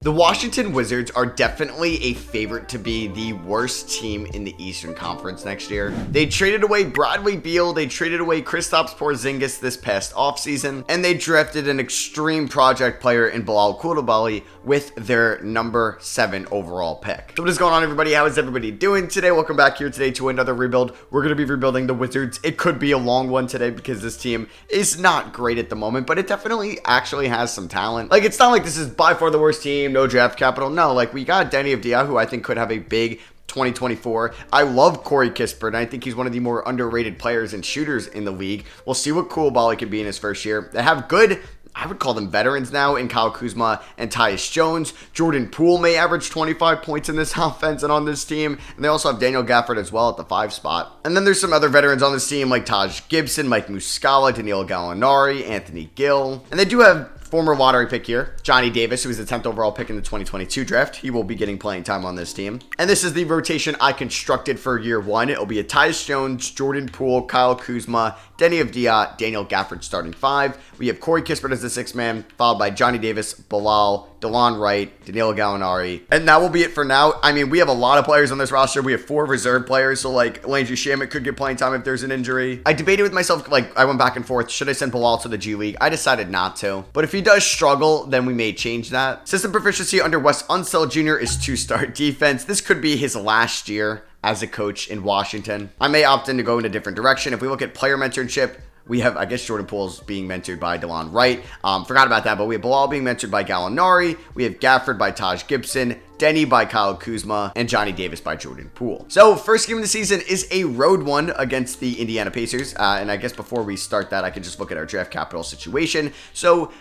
The Washington Wizards are definitely a favorite to be the worst team in the Eastern Conference next year. They traded away Bradley Beal, they traded away Kristaps Porzingis this past offseason, and they drafted an extreme project player in Bilal Coulibaly with their number 7 overall pick. So what is going on, everybody? How is everybody doing today? Welcome back here today to another rebuild. We're going to be rebuilding the Wizards. It could be a long one today because this team is not great at the moment, but it definitely actually has some talent. Like, it's not like this is by far the worst team, no draft capital. No, like, we got Deni Avdija, who I think could have a big 2024. I love Corey Kispert, and I think he's one of the more underrated players and shooters in the league. We'll see what Coulibaly can be in his first year. They have good, I would call them veterans now, in Kyle Kuzma and Tyus Jones. Jordan Poole may average 25 points in this offense and on this team. And they also have Daniel Gafford as well at the 5 spot. And then there's some other veterans on this team like Taj Gibson, Mike Muscala, Danilo Gallinari, Anthony Gill. And they do have former lottery pick here, Johnny Davis, who was the 10th overall pick in the 2022 draft. He will be getting playing time on this team. And this is the rotation I constructed for year 1. It'll be a Tyus Jones, Jordan Poole, Kyle Kuzma, Deni Avdija, Daniel Gafford starting 5. We have Corey Kispert as the 6th man, followed by Johnny Davis, Bilal, DeLon Wright, Danilo Gallinari. And that will be it for now. I mean, we have a lot of players on this roster. We have 4 reserve players, so like Landry Shamet could get playing time if there's an injury. I debated with myself, like I went back and forth. Should I send Bilal to the G League? I decided not to. But if he does struggle, then we may change that. System proficiency under Wes Unseld Jr. is 2-star defense. This could be his last year as a coach in Washington. I may opt in to go in a different direction. If we look at player mentorship, we have, I guess, Jordan Poole's being mentored by DeLon Wright. Forgot about that, but we have Bilal being mentored by Gallinari. We have Gafford by Taj Gibson, Deni by Kyle Kuzma, and Johnny Davis by Jordan Poole. So, first game of the season is a road one against the Indiana Pacers. And I guess before we start that, I can just look at our draft capital situation. So,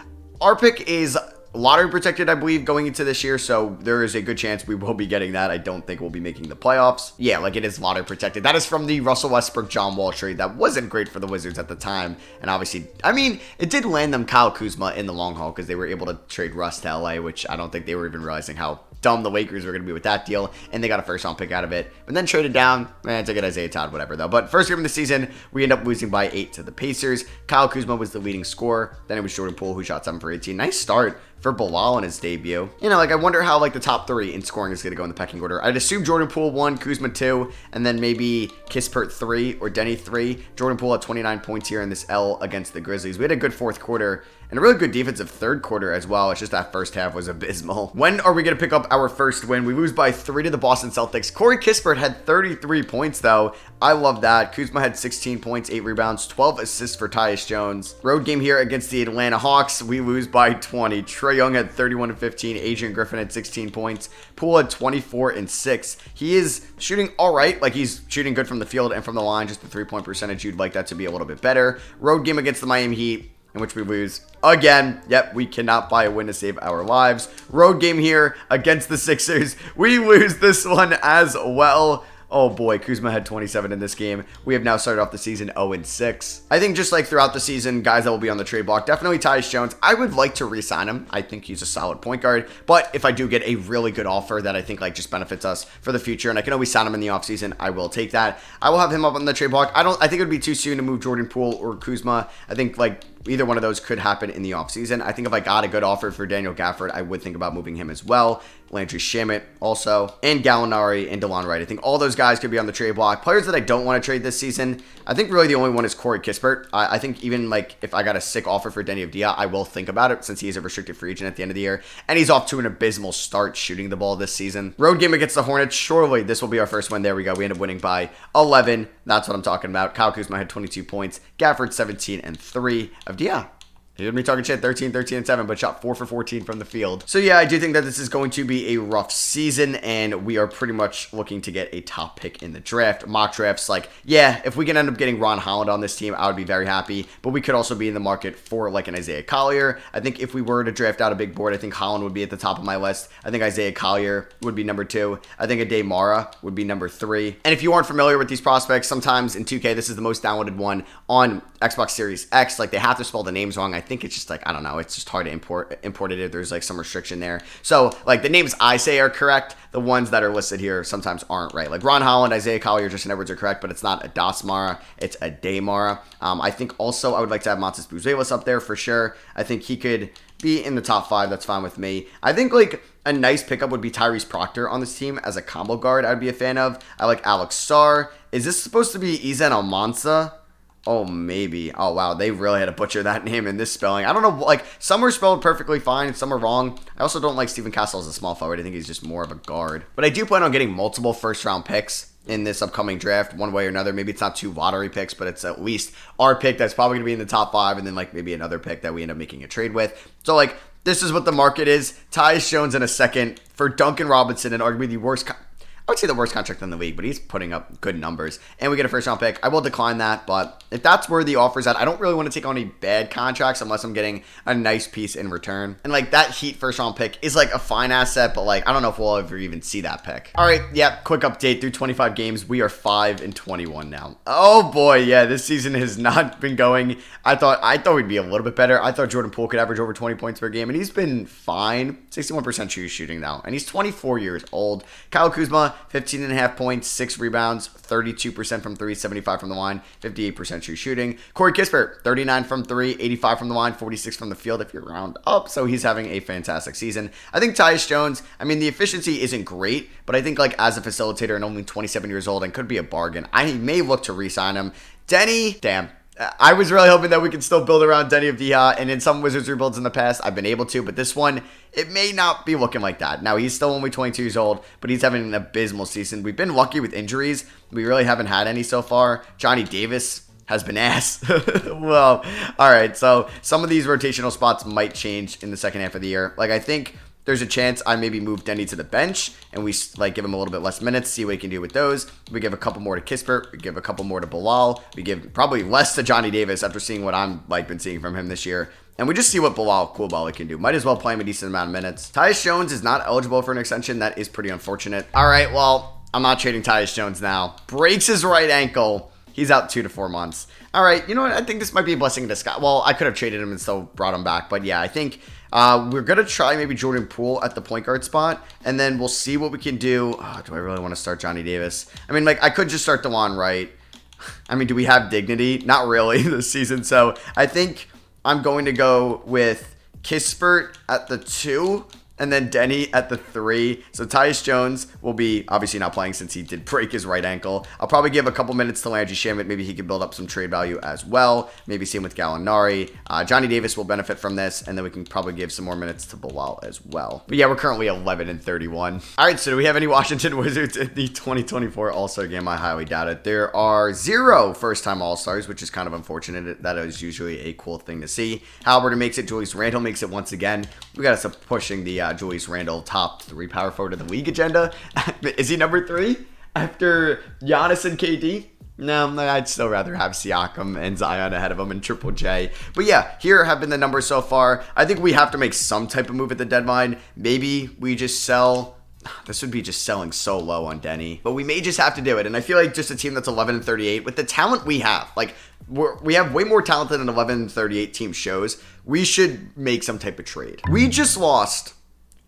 our pick is lottery protected, I believe, going into this year, so there is a good chance we will be getting that. I don't think we'll be making the playoffs. Yeah, like, it is lottery protected. That is from the Russell Westbrook John Wall trade. That wasn't great for the Wizards at the time, and obviously, I mean, it did land them Kyle Kuzma in the long haul because they were able to trade Russ to LA, which I don't think they were even realizing how dumb the Lakers were going to be with that deal, and they got a first-round pick out of it, but then traded down, to get Isaiah Todd, whatever, though. But first game of the season, we end up losing by 8 to the Pacers. Kyle Kuzma was the leading scorer. Then it was Jordan Poole, who shot 7 for 18. Nice start for Bilal in his debut. You know, like, I wonder how, like, the top 3 in scoring is going to go in the pecking order. I'd assume Jordan Poole 1, Kuzma 2, and then maybe Kispert 3 or Deni 3. Jordan Poole had 29 points here in this L against the Grizzlies. We had a good fourth quarter and a really good defensive third quarter as well. It's just that first half was abysmal. When are we going to pick up our first win? We lose by 3 to the Boston Celtics. Corey Kispert had 33 points, though. I love that. Kuzma had 16 points, 8 rebounds, 12 assists for Tyus Jones. Road game here against the Atlanta Hawks. We lose by 20. Trae Young had 31 and 15. Adrian Griffin had 16 points. Poole had 24 and 6. He is shooting all right. Like, he's shooting good from the field and from the line. Just the 3-point percentage, you'd like that to be a little bit better. Road game against the Miami Heat, in which we lose again. Yep, we cannot buy a win to save our lives. Road game here against the Sixers. We lose this one as well. Oh boy, Kuzma had 27 in this game. We have now started off the season 0-6. I think just like throughout the season, guys that will be on the trade block, definitely Tyus Jones. I would like to re-sign him. I think he's a solid point guard. But if I do get a really good offer that I think like just benefits us for the future, and I can always sign him in the offseason, I will take that. I will have him up on the trade block. I think it would be too soon to move Jordan Poole or Kuzma. I think like either one of those could happen in the offseason. I think if I got a good offer for Daniel Gafford, I would think about moving him as well. Landry Shamet also, and Gallinari and DeLon Wright. I think all those guys could be on the trade block. Players that I don't want to trade this season, I think really the only one is Corey Kispert. I think even like if I got a sick offer for Deni Avdija, I will think about it since he is a restricted free agent at the end of the year. And he's off to an abysmal start shooting the ball this season. Road game against the Hornets. Surely this will be our first win. There we go. We end up winning by 11. That's what I'm talking about. Kyle Kuzma had 22 points. Gafford 17 and 3. Avdija, he didn't be talking shit, 13 and 7, but shot 4 for 14 from the field. So yeah, I do think that this is going to be a rough season, and we are pretty much looking to get a top pick in the draft. Mock drafts, like, yeah, if we can end up getting Ron Holland on this team, I would be very happy, but we could also be in the market for like an Isaiah Collier. I think if we were to draft out a big board, I think Holland would be at the top of my list. I think Isaiah Collier would be number 2. I think Ade Mara would be number 3. And if you aren't familiar with these prospects, sometimes in 2K, this is the most downloaded one on Xbox Series X. Like, they have to spell the names wrong. I think it's just like, I don't know, it's just hard to import it if there's like some restriction there. So like the names I say are correct, the ones that are listed here sometimes aren't right. Like Ron Holland, Isaiah Collier, Justin Edwards are correct, but it's not Adas Mara, it's Ade Mara. I think also I would like to have Montes Buzelis up there for sure. I think he could be in the top 5. That's fine with me. I think like a nice pickup would be Tyrese Proctor on this team as a combo guard. I'd be a fan of. I like Alex Sarr. Is this supposed to be Izan Almansa? Oh, maybe. Oh, wow. They really had to butcher that name in this spelling. I don't know. Like, some are spelled perfectly fine. Some are wrong. I also don't like Stephen Castle as a small forward. I think he's just more of a guard. But I do plan on getting multiple first-round picks in this upcoming draft, one way or another. Maybe it's not 2 lottery picks, but it's at least our pick that's probably going to be in the top 5, and then, like, maybe another pick that we end up making a trade with. So, like, this is what the market is. Tyus Jones in a second for Duncan Robinson, and arguably the worst... I would say the worst contract in the league, but he's putting up good numbers. And we get a first-round pick. I will decline that, but if that's where the offer's at, I don't really want to take on any bad contracts unless I'm getting a nice piece in return. And, like, that Heat first-round pick is, like, a fine asset, but, like, I don't know if we'll ever even see that pick. All right, yeah, quick update. Through 25 games, we are 5-21 now. Oh, boy, yeah, this season has not been going. I thought we'd be a little bit better. I thought Jordan Poole could average over 20 points per game, and he's been fine. 61% true shooting now, and he's 24 years old. Kyle Kuzma, 15.5 points, 6 rebounds, 32% from 3, 75 from the line, 58% true shooting. Corey Kispert, 39 from 3, 85 from the line, 46 from the field if you round up. So he's having a fantastic season. I think Tyus Jones, I mean, the efficiency isn't great, but I think like as a facilitator and only 27 years old and could be a bargain, I may look to re-sign him. Denny, damn. I was really hoping that we could still build around Denny Avdija, and in some Wizards rebuilds in the past, I've been able to, but this one, it may not be looking like that. Now, he's still only 22 years old, but he's having an abysmal season. We've been lucky with injuries. We really haven't had any so far. Johnny Davis has been ass. Well, all right, so some of these rotational spots might change in the second half of the year. Like, I think there's a chance I maybe move Denny to the bench and we like give him a little bit less minutes, see what he can do with those. We give a couple more to Kispert. We give a couple more to Bilal. We give probably less to Johnny Davis after seeing what I'm like been seeing from him this year. And we just see what Bilal Coulibaly can do. Might as well play him a decent amount of minutes. Tyus Jones is not eligible for an extension. That is pretty unfortunate. All right, well, I'm not trading Tyus Jones now. Breaks his right ankle. He's out 2 to 4 months. All right, you know what? I think this might be a blessing in disguise. Well, I could have traded him and still brought him back. But yeah, I think we're going to try maybe Jordan Poole at the point guard spot. And then we'll see what we can do. Oh, do I really want to start Johnny Davis? I mean, like, I could just start DeLon Wright. I mean, do we have dignity? Not really this season. So I think I'm going to go with Kispert at the 2. And then Denny at the 3. So Tyus Jones will be obviously not playing since he did break his right ankle. I'll probably give a couple minutes to Landry Shamet. Maybe he can build up some trade value as well. Maybe same with Gallinari. Johnny Davis will benefit from this. And then we can probably give some more minutes to Bilal as well. But yeah, we're currently 11-31. All right, so do we have any Washington Wizards in the 2024 All-Star game? I highly doubt it. There are 0 first-time All-Stars, which is kind of unfortunate. That is usually a cool thing to see. Halliburton makes it. Julius Randle makes it once again. We got to start pushing the Julius Randle top 3 power forward of the league agenda. Is he number 3 after Giannis and KD? No, I'd still rather have Siakam and Zion ahead of him and Triple J. But yeah, here have been the numbers so far. I think we have to make some type of move at the deadline. Maybe we just sell. This would be just selling so low on Denny, but we may just have to do it. And I feel like just a team that's 11-38 with the talent we have, like we have way more talent than an 11-38 team shows. We should make some type of trade. We just lost.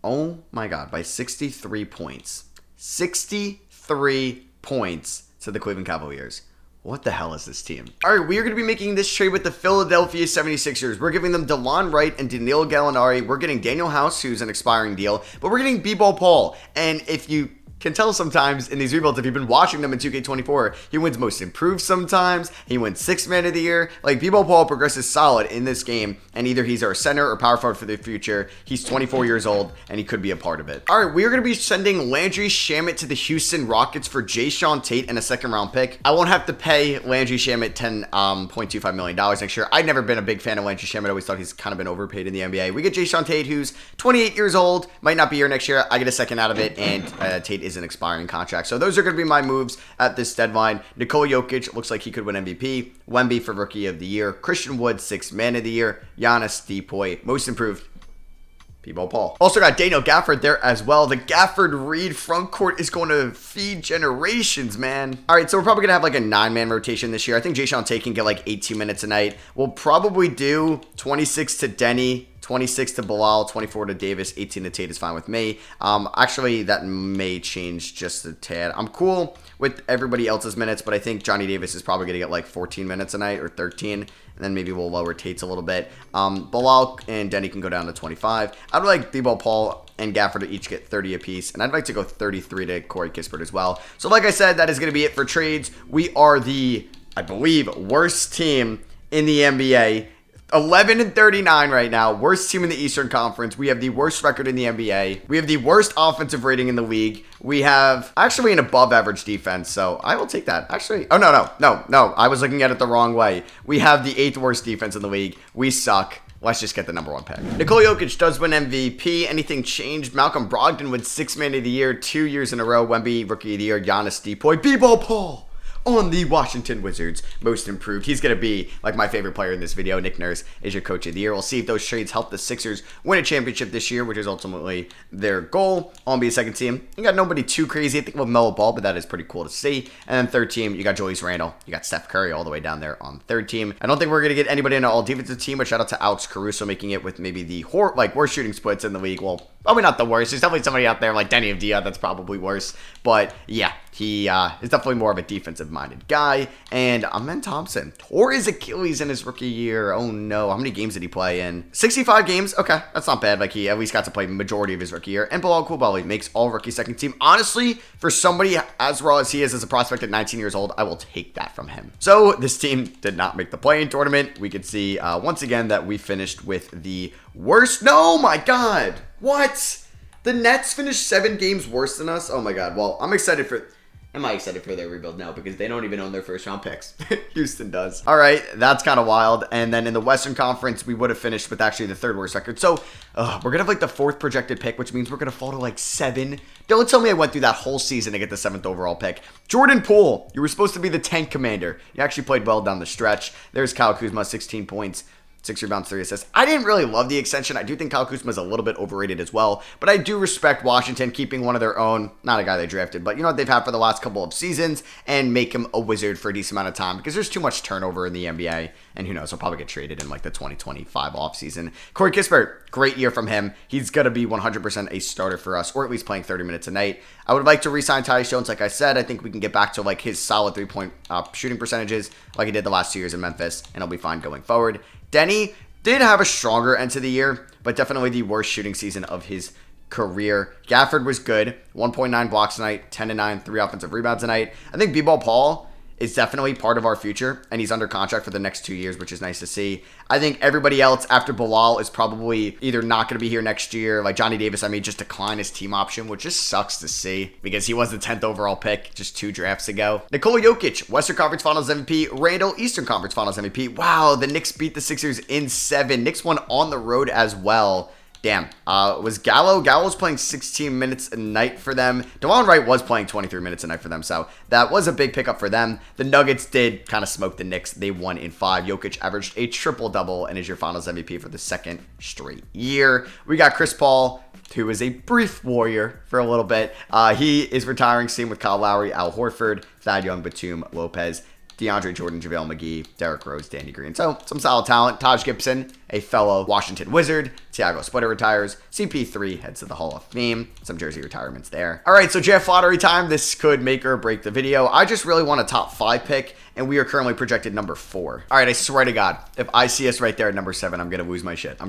Oh my God, by 63 points. 63 points to the Cleveland Cavaliers. What the hell is this team? All right, we are going to be making this trade with the Philadelphia 76ers. We're giving them DeLon Wright and Danilo Gallinari. We're getting Daniel House, who's an expiring deal, but we're getting B-Ball Paul. And if you can tell sometimes in these rebuilds, if you've been watching them in 2K24, he wins most improved sometimes. He wins 6th man of the year. Like, B-Ball Paul progresses solid in this game, and either he's our center or power forward for the future. He's 24 years old, and he could be a part of it. All right, we are going to be sending Landry Shamet to the Houston Rockets for Jae'Sean Tate and a 2nd-round pick. I won't have to pay Landry Shamet $10.25 million next year. I've never been a big fan of Landry Shamet. I always thought he's kind of been overpaid in the NBA. We get Jae'Sean Tate, who's 28 years old, might not be here next year. I get a 2nd out of it, and Tate is an expiring contract. So those are going to be my moves at this deadline. Nikola Jokic looks like he could win MVP. Wemby for Rookie of the Year. Christian Wood, 6th Man of the Year. Giannis, Depoy, most improved. B-Ball Paul. Also got Daniel Gafford there as well. The Gafford-Reed front court is going to feed generations, man. All right, so we're probably going to have like a 9-man rotation this year. I think Jae'Sean Tate can get like 18 minutes a night. We'll probably do 26 to Denny, 26 to Bilal, 24 to Davis, 18 to Tate is fine with me. Actually, that may change just a tad. I'm cool with everybody else's minutes, but I think Johnny Davis is probably going to get like 14 minutes a night or 13. and then maybe we'll lower Tate's a little bit. Bilal and Denny can go down to 25. I'd like B-Ball Paul and Gafford to each get 30 apiece, and I'd like to go 33 to Corey Kispert as well. So like I said, that is going to be it for trades. We are the, I believe, worst team in the NBA. 11-39 right now. Worst team in the Eastern Conference. We have the worst record in the NBA. We have the worst offensive rating in the league. We have actually an above average defense, so I will take that. Actually, oh, no. I was looking at it the wrong way. We have the 8th worst defense in the league. We suck. Let's just get the number 1 pick. Nikola Jokic does win MVP. Anything changed? Malcolm Brogdon wins 6th Man of the Year 2 years in a row. Wemby, Rookie of the Year. Giannis, Depoy, B-Ball Paul on the Washington Wizards, most improved. He's going to be like my favorite player in this video. Nick Nurse is your coach of the year. We'll see if those trades help the Sixers win a championship this year, which is ultimately their goal. On be a second team. You got nobody too crazy. I think we'll Melo Ball, but that is pretty cool to see. And then third team, you got Julius Randle. You got Steph Curry all the way down there on third team. I don't think we're going to get anybody in an all defensive team, but shout out to Alex Caruso making it with maybe the worst shooting splits in the league. Well, probably not the worst. There's definitely somebody out there like Denny Avdia that's probably worse. But yeah, he is definitely more of a defensive-minded guy. And Amen Thompson tore his Achilles in his rookie year. Oh no, how many games did he play in? 65 games. Okay, that's not bad. Like he at least got to play majority of his rookie year. And Bilal Coulibaly makes all rookie second team. Honestly, for somebody as raw as he is as a prospect at 19 years old, I will take that from him. So this team did not make the play-in tournament. We could see once again that we finished with the worst. No, my God. What? The Nets finished 7 games worse than us? Oh my God. Well, I'm excited for... Am I excited for their rebuild? No, because they don't even own their first round picks. Houston does. All right, that's kind of wild. And then in the Western Conference, we would have finished with actually the 3rd worst record. So we're going to have like the 4th projected pick, which means we're going to fall to like 7. Don't tell me I went through that whole season to get the 7th overall pick. Jordan Poole, you were supposed to be the tank commander. You actually played well down the stretch. There's Kyle Kuzma, 16 points. 6 rebounds, 3 assists. I didn't really love the extension. I do think Kyle Kuzma is a little bit overrated as well. But I do respect Washington keeping one of their own, not a guy they drafted, but you know what they've had for the last couple of seasons, and make him a Wizard for a decent amount of time because there's too much turnover in the NBA. And who knows, he'll probably get traded in like the 2025 offseason. Corey Kispert, great year from him. He's going to be 100% a starter for us, or at least playing 30 minutes a night. I would like to re-sign Tyus Jones. Like I said, I think we can get back to like his solid 3-point shooting percentages like he did the last 2 years in Memphis, and he'll be fine going forward. Denny did have a stronger end to the year, but definitely the worst shooting season of his career. Gafford was good. 1.9 blocks a night, 10 and 9, 3 offensive rebounds a night. I think B-Ball Paul is definitely part of our future, and he's under contract for the next 2 years, which is nice to see. I think everybody else after Bilal is probably either not going to be here next year. Like Johnny Davis, I mean, just decline his team option, which just sucks to see because he was the 10th overall pick just 2 drafts ago. Nikola Jokic, Western Conference Finals MVP. Randall, Eastern Conference Finals MVP. Wow, the Knicks beat the Sixers in 7. Knicks won on the road as well. Damn. Was Gallo? Gallo was playing 16 minutes a night for them. DeLon Wright was playing 23 minutes a night for them, so that was a big pickup for them. The Nuggets did kind of smoke the Knicks. They won in 5. Jokic averaged a triple-double and is your Finals MVP for the 2nd straight year. We got Chris Paul, who was a brief Warrior for a little bit. He is retiring soon with Kyle Lowry, Al Horford, Thad Young, Batum, Lopez, DeAndre Jordan, JaVale McGee, Derrick Rose, Danny Green. So, some solid talent. Taj Gibson, a fellow Washington Wizard. Thiago Splitter retires. CP3 heads to the Hall of Fame. Some jersey retirements there. All right, so draft lottery time. This could make or break the video. I just really want a top 5 pick, and we are currently projected number 4. All right, I swear to God, if I see us right there at number 7, I'm going to lose my shit.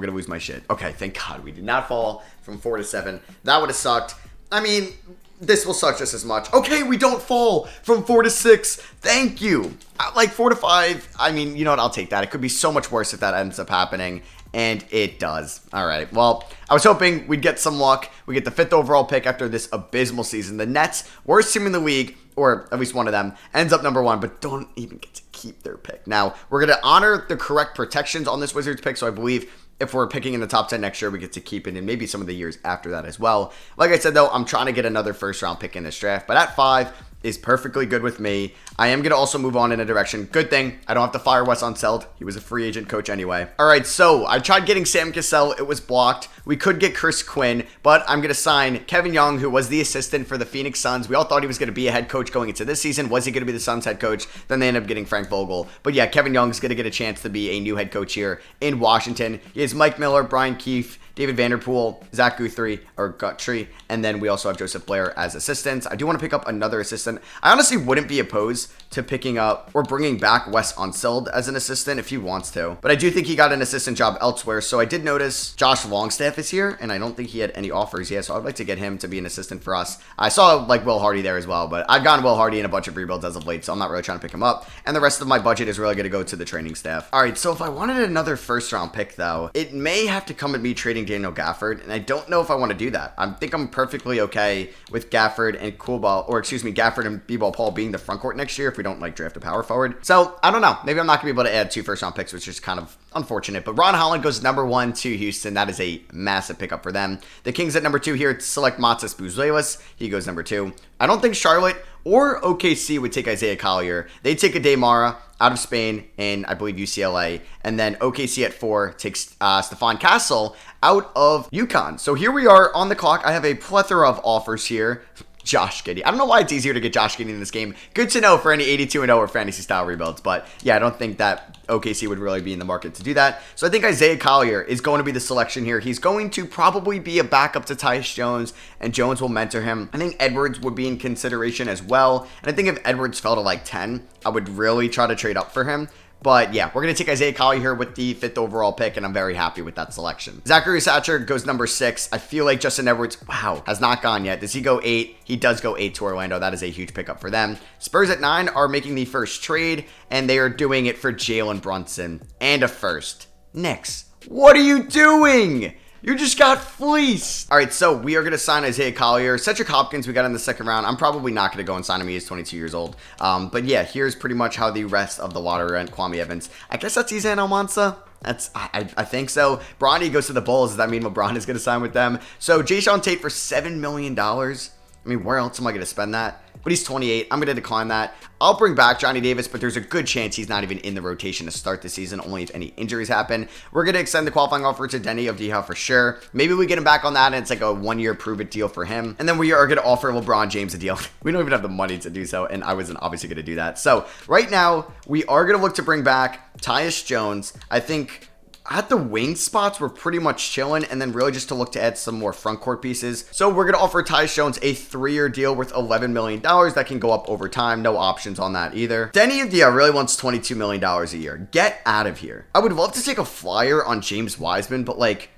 Okay, thank God we did not fall from 4 to 7. That would have sucked. I mean, this will suck just as much. Okay, we don't fall from 4 to 6. Thank you. Like 4 to 5. I mean, you know what? I'll take that. It could be so much worse if that ends up happening. And it does. All right. Well, I was hoping we'd get some luck. We get the 5th overall pick after this abysmal season. The Nets, worst team in the league, or at least one of them, ends up number 1, but don't even get to keep their pick. Now, we're going to honor the correct protections on this Wizards pick, so I believe if we're picking in the top 10 next year, we get to keep it, and maybe some of the years after that as well. Like I said, though, I'm trying to get another first-round pick in this draft, but at 5 is perfectly good with me. I am going to also move on in a direction. Good thing I don't have to fire Wes Unseld. He was a free agent coach anyway. All right, so I tried getting Sam Cassell. It was blocked. We could get Chris Quinn, but I'm going to sign Kevin Young, who was the assistant for the Phoenix Suns. We all thought he was going to be a head coach going into this season. Was he going to be the Suns head coach? Then they ended up getting Frank Vogel. But yeah, Kevin Young's going to get a chance to be a new head coach here in Washington. He has Mike Miller, Brian Keefe, David Vanderpool, Zach Guthrie, and then we also have Joseph Blair as assistants. I do want to pick up another assistant. I honestly wouldn't be opposed to picking up or bringing back Wes Unseld as an assistant if he wants to, but I do think he got an assistant job elsewhere. So I did notice Josh Longstaff is here, and I don't think he had any offers yet, so I'd like to get him to be an assistant for us. I saw like Will Hardy there as well, but I've gotten Will Hardy in a bunch of rebuilds as of late, so I'm not really trying to pick him up, and the rest of my budget is really going to go to the training staff. All right, so if I wanted another first round pick though, it may have to come at me trading Daniel Gafford, and I don't know if I want to do that. I think I'm perfectly okay with Gafford and Gafford and B-Ball Paul being the front court next year if we don't like draft a power forward. So I don't know. Maybe I'm not going to be able to add 2 first round picks, which is kind of unfortunate. But Ron Holland goes number 1 to Houston. That is a massive pickup for them. The Kings at number 2 here select Matas Buzelis. He goes number 2. I don't think Charlotte or OKC would take Isaiah Collier. They take Ade Mara out of Spain and I believe UCLA. And then OKC at 4 takes Stephon Castle out of UConn. So here we are on the clock. I have a plethora of offers here. Josh Giddey. I don't know why it's easier to get Josh Giddey in this game. Good to know for any 82-0 or fantasy style rebuilds. But yeah, I don't think that OKC would really be in the market to do that. So I think Isaiah Collier is going to be the selection here. He's going to probably be a backup to Tyus Jones, and Jones will mentor him. I think Edwards would be in consideration as well. And I think if Edwards fell to like 10, I would really try to trade up for him. But yeah, we're going to take Isaiah Collier here with the 5th overall pick, and I'm very happy with that selection. Zachary Satcher goes number 6. I feel like Justin Edwards, has not gone yet. Does he go 8? He does go 8 to Orlando. That is a huge pickup for them. Spurs at 9 are making the first trade, and they are doing it for Jalen Brunson and a first. Knicks, what are you doing? You just got fleeced. All right, so we are going to sign Isaiah Collier. Cedric Hopkins, we got in the 2nd round. I'm probably not going to go and sign him. He is 22 years old. But yeah, here's pretty much how the rest of the lottery went. Kwame Evans. I guess that's Izan Almansa. I think so. Bronny goes to the Bulls. Does that mean LeBron is going to sign with them? So Jayshawn Tate for $7 million. I mean, where else am I going to spend that? But he's 28. I'm going to decline that. I'll bring back Johnny Davis, but there's a good chance he's not even in the rotation to start the season, only if any injuries happen. We're going to extend the qualifying offer to Denny Avdija for sure. Maybe we get him back on that, and it's like a 1-year prove-it deal for him. And then we are going to offer LeBron James a deal. We don't even have the money to do so, and I wasn't obviously going to do that. So right now, we are going to look to bring back Tyus Jones. I think at the wing spots, we're pretty much chilling, and then really just to look to add some more front court pieces. So we're going to offer Tyus Jones a 3-year deal worth $11 million that can go up over time. No options on that either. Denny Avdija really wants $22 million a year. Get out of here. I would love to take a flyer on James Wiseman, but like,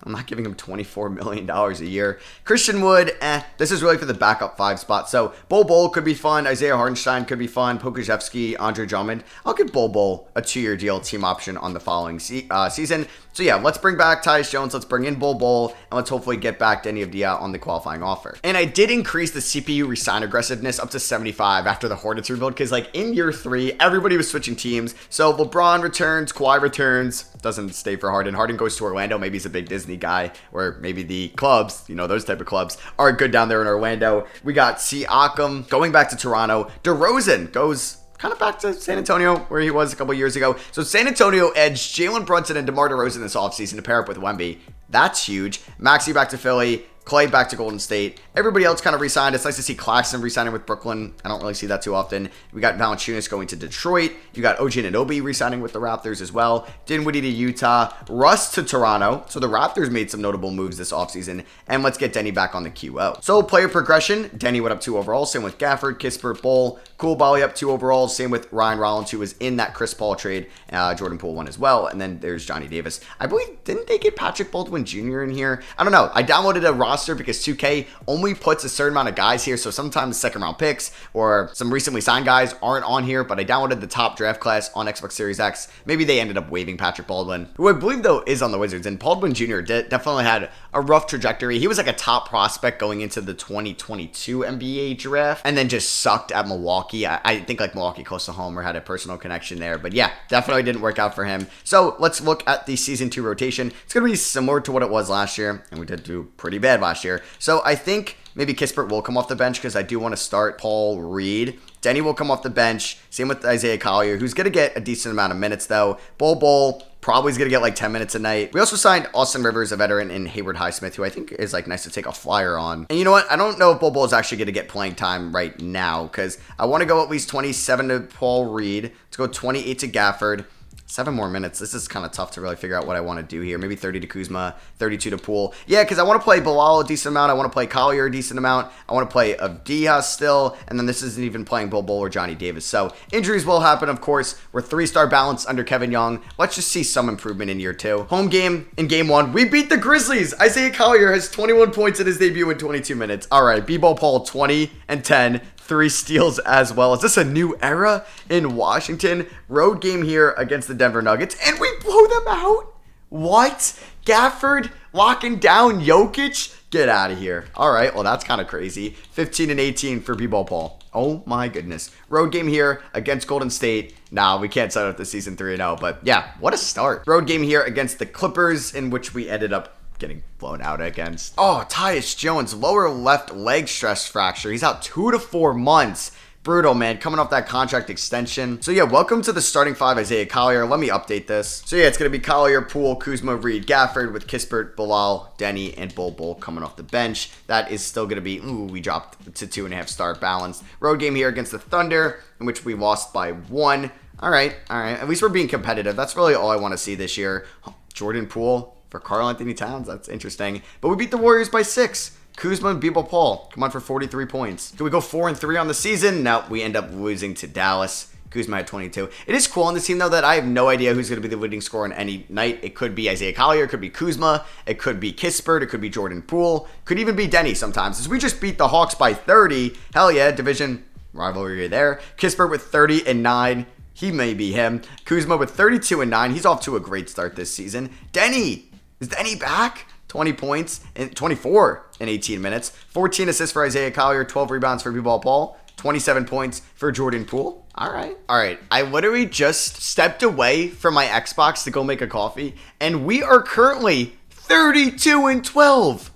I'm not giving him $24 million a year. Christian Wood, this is really for the backup 5 spot. So Bol could be fun. Isaiah Hartenstein could be fun. Pokazevsky, Andre Drummond. I'll give Bol a 2-year deal team option on the following season. So yeah, let's bring back Tyus Jones. Let's bring in Bol, and let's hopefully get back Denny Avdija on the qualifying offer. And I did increase the CPU resign aggressiveness up to 75 after the Hornets rebuild, because like in year 3, everybody was switching teams. So LeBron returns, Kawhi returns, doesn't stay for Harden. Harden goes to Orlando. Maybe he's a big Disney guy, or maybe the clubs, those type of clubs are good down there in Orlando. We got Siakam going back to Toronto. DeRozan goes kind of back to San Antonio, where he was a couple years ago. So San Antonio edged Jalen Brunson and DeMar DeRozan this offseason to pair up with Wemby. That's huge. Maxey back to Philly. Clay back to Golden State. Everybody else kind of re-signed. It's nice to see Claxton re-signing with Brooklyn. I don't really see that too often. We got Valanciunas going to Detroit. You got OG Anunoby re-signing with the Raptors as well. Dinwiddie to Utah. Russ to Toronto. So the Raptors made some notable moves this offseason. And let's get Denny back on the QO. So player progression. Denny went up 2 overall. Same with Gafford, Kispert, Bol. Coulibaly up 2 overall. Same with Ryan Rollins, who was in that Chris Paul trade. Jordan Poole 1 as well. And then there's Johnny Davis. I believe, didn't they get Patrick Baldwin Jr. in here? I don't know. I downloaded a roster because 2K only puts a certain amount of guys here, so sometimes 2nd round picks or some recently signed guys aren't on here, but I downloaded the top draft class on Xbox Series X. Maybe they ended up waiving Patrick Baldwin, who I believe though is on the Wizards, and Baldwin Jr. definitely had a rough trajectory. He was like a top prospect going into the 2022 NBA draft, and then just sucked at Milwaukee. I think like Milwaukee close to home or had a personal connection there, but yeah, definitely didn't work out for him. So let's look at the season 2 rotation. It's going to be similar to what it was last year, and we did do pretty bad last year. So I think maybe Kispert will come off the bench because I do want to start Paul Reed. Denny will come off the bench. Same with Isaiah Collier, who's going to get a decent amount of minutes though. Bol probably is going to get like 10 minutes a night. We also signed Austin Rivers, a veteran, and Hayward Highsmith, who I think is like nice to take a flyer on. And you know what? I don't know if Bol is actually going to get playing time right now because I want to go at least 27 to Paul Reed. Let's go 28 to Gafford. 7 more minutes. This is kind of tough to really figure out what I want to do here. Maybe 30 to Kuzma, 32 to Poole. Yeah, because I want to play Bilal a decent amount. I want to play Collier a decent amount. I want to play Avdia still. And then this isn't even playing Bol Bol or Johnny Davis. So injuries will happen, of course. We're 3-star balanced under Kevin Young. Let's just see some improvement in year 2. Home game in game 1. We beat the Grizzlies. Isaiah Collier has 21 points in his debut in 22 minutes. All right, B-Ball Paul 20 and 10. 3 steals as well. Is this a new era in Washington? Road game here against the Denver Nuggets, and we blow them out? What? Gafford locking down Jokic? Get out of here. All right, well, that's kind of crazy. 15 and 18 for B-Ball Paul. Oh my goodness. Road game here against Golden State. Nah, we can't start up the season 3-0, but yeah, what a start. Road game here against the Clippers, in which we ended up getting blown out against. Oh, Tyus Jones, lower left leg stress fracture. He's out 2 to 4 months. Brutal, man, coming off that contract extension. So yeah, welcome to the starting 5, Isaiah Collier. Let me update this. So yeah, it's going to be Collier, Poole, Kuzma, Reed, Gafford with Kispert, Bilal, Denny, and Bol Bol coming off the bench. That is still going to be, we dropped to 2.5-star balanced. Road game here against the Thunder, in which we lost by 1. All right. At least we're being competitive. That's really all I want to see this year. Jordan Poole for Karl-Anthony Towns. That's interesting. But we beat the Warriors by 6. Kuzma and B-Ball Paul come on for 43 points. Do we go 4-3 on the season? No, we end up losing to Dallas. Kuzma had 22. It is cool on this team, though, that I have no idea who's going to be the leading scorer on any night. It could be Isaiah Collier. It could be Kuzma. It could be Kispert. It could be Jordan Poole. Could even be Denny sometimes. As we just beat the Hawks by 30. Hell yeah, division rivalry there. Kispert with 30 and 9. He may be him. Kuzma with 32 and 9. He's off to a great start this season. Denny. Is Denny back? 20 points and 24 in 18 minutes. 14 assists for Isaiah Collier. 12 rebounds for B-Ball Paul. 27 points for Jordan Poole. All right. I literally just stepped away from my Xbox to go make a coffee, and we are currently 32 and 12.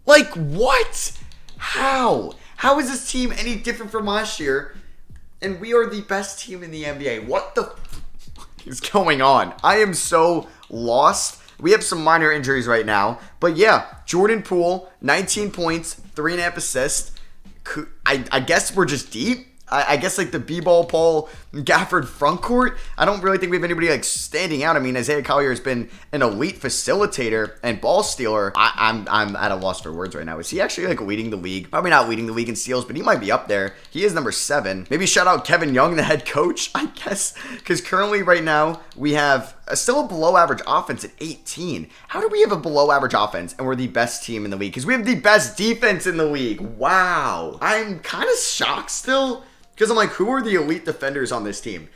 Like, what? How? How is this team any different from last year? And we are the best team in the NBA. What the fuck is going on? I am so lost. We have some minor injuries right now. But yeah, Jordan Poole, 19 points, 3.5 assists. I guess we're just deep. I guess like the B-Ball Paul Gafford front court. I don't really think we have anybody like standing out. I mean, Isaiah Collier has been an elite facilitator and ball stealer. I'm at a loss for words right now. Is he actually like leading the league? Probably not leading the league in steals, but he might be up there. He is number 7. Maybe shout out Kevin Young, the head coach, I guess, because currently right now we have still a below average offense at 18. How do we have a below average offense and we're the best team in the league? Because we have the best defense in the league. Wow. I'm kind of shocked still. Because I'm like, who are the elite defenders on this team?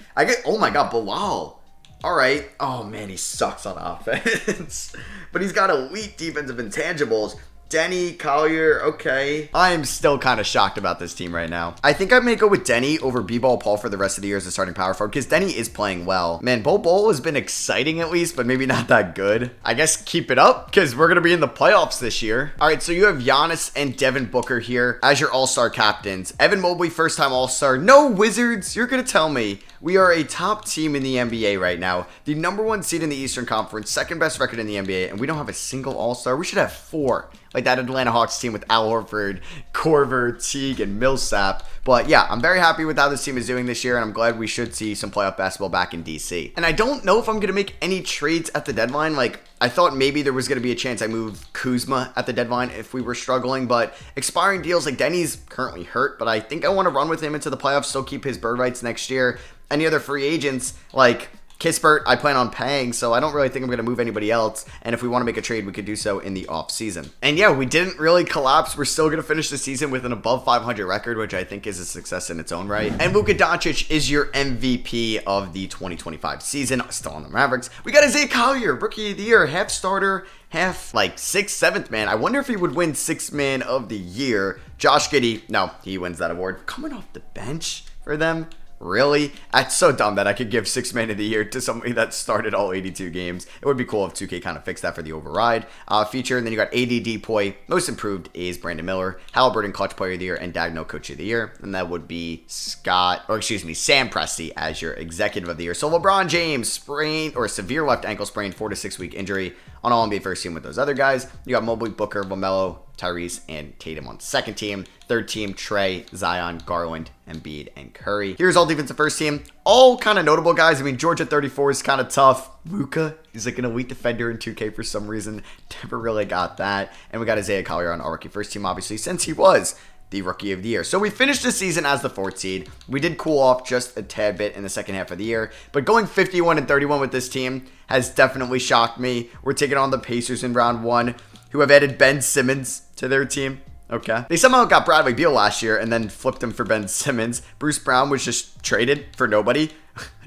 Oh my God, Bilal. All right. Oh man, he sucks on offense. But he's got elite defensive intangibles. Denny, Collier, okay. I'm still kind of shocked about this team right now. I think I may go with Denny over B-Ball Paul for the rest of the year as a starting power forward because Denny is playing well. Man, Bol Bol has been exciting at least, but maybe not that good. I guess keep it up because we're going to be in the playoffs this year. All right, so you have Giannis and Devin Booker here as your all-star captains. Evan Mobley, first-time all-star. No Wizards. You're going to tell me we are a top team in the NBA right now. The number 1 seed in the Eastern Conference, second best record in the NBA, and we don't have a single all-star. We should have 4. Like that Atlanta Hawks team with Al Horford, Korver, Teague, and Millsap. But yeah, I'm very happy with how this team is doing this year, and I'm glad we should see some playoff basketball back in DC. And I don't know if I'm going to make any trades at the deadline. Like, I thought maybe there was going to be a chance I move Kuzma at the deadline if we were struggling, but expiring deals, like Denny's currently hurt, but I think I want to run with him into the playoffs, still keep his bird rights next year. Any other free agents, like Kispert, I plan on paying, so I don't really think I'm going to move anybody else. And if we want to make a trade, we could do so in the off season. And yeah, we didn't really collapse. We're still going to finish the season with an above 500 record, which I think is a success in its own right. And Luka Doncic is your MVP of the 2025 season, still on the Mavericks. We got Isaiah Collier, Rookie of the Year, half starter, half like 6th, 7th man. I wonder if he would win 6th man of the year. Josh Giddey, no, he wins that award. Coming off the bench for them. Really? That's so dumb that I could give 6th man of the year to somebody that started all 82 games. It would be cool if 2K kind of fixed that for the override feature. And then you got AD Poi. Most improved is Brandon Miller. Halliburton Clutch Player of the Year and Dagno Coach of the Year. And that would be Sam Presti as your Executive of the Year. So LeBron James sprained or severe left ankle sprain, 4 to 6 week injury. on All NBA first team with those other guys. You got Mobley, Booker, LaMelo, Tyrese, and Tatum on second team. Third team, Trey, Zion, Garland, Embiid, and Curry. Here's all defensive first team. All kind of notable guys. I mean, George at 34 is kind of tough. Luka, he's like an elite defender in 2K for some reason. Never really got that. And we got Isaiah Collier on our rookie first team, obviously, since he was the rookie of the year. So we finished the season as the 4th seed. We did cool off just a tad bit in the second half of the year, but going 51-31 with this team has definitely shocked me. We're taking on the Pacers in round 1, who have added Ben Simmons to their team. Okay. They somehow got Bradley Beal last year and then flipped him for Ben Simmons. Bruce Brown was just traded for nobody.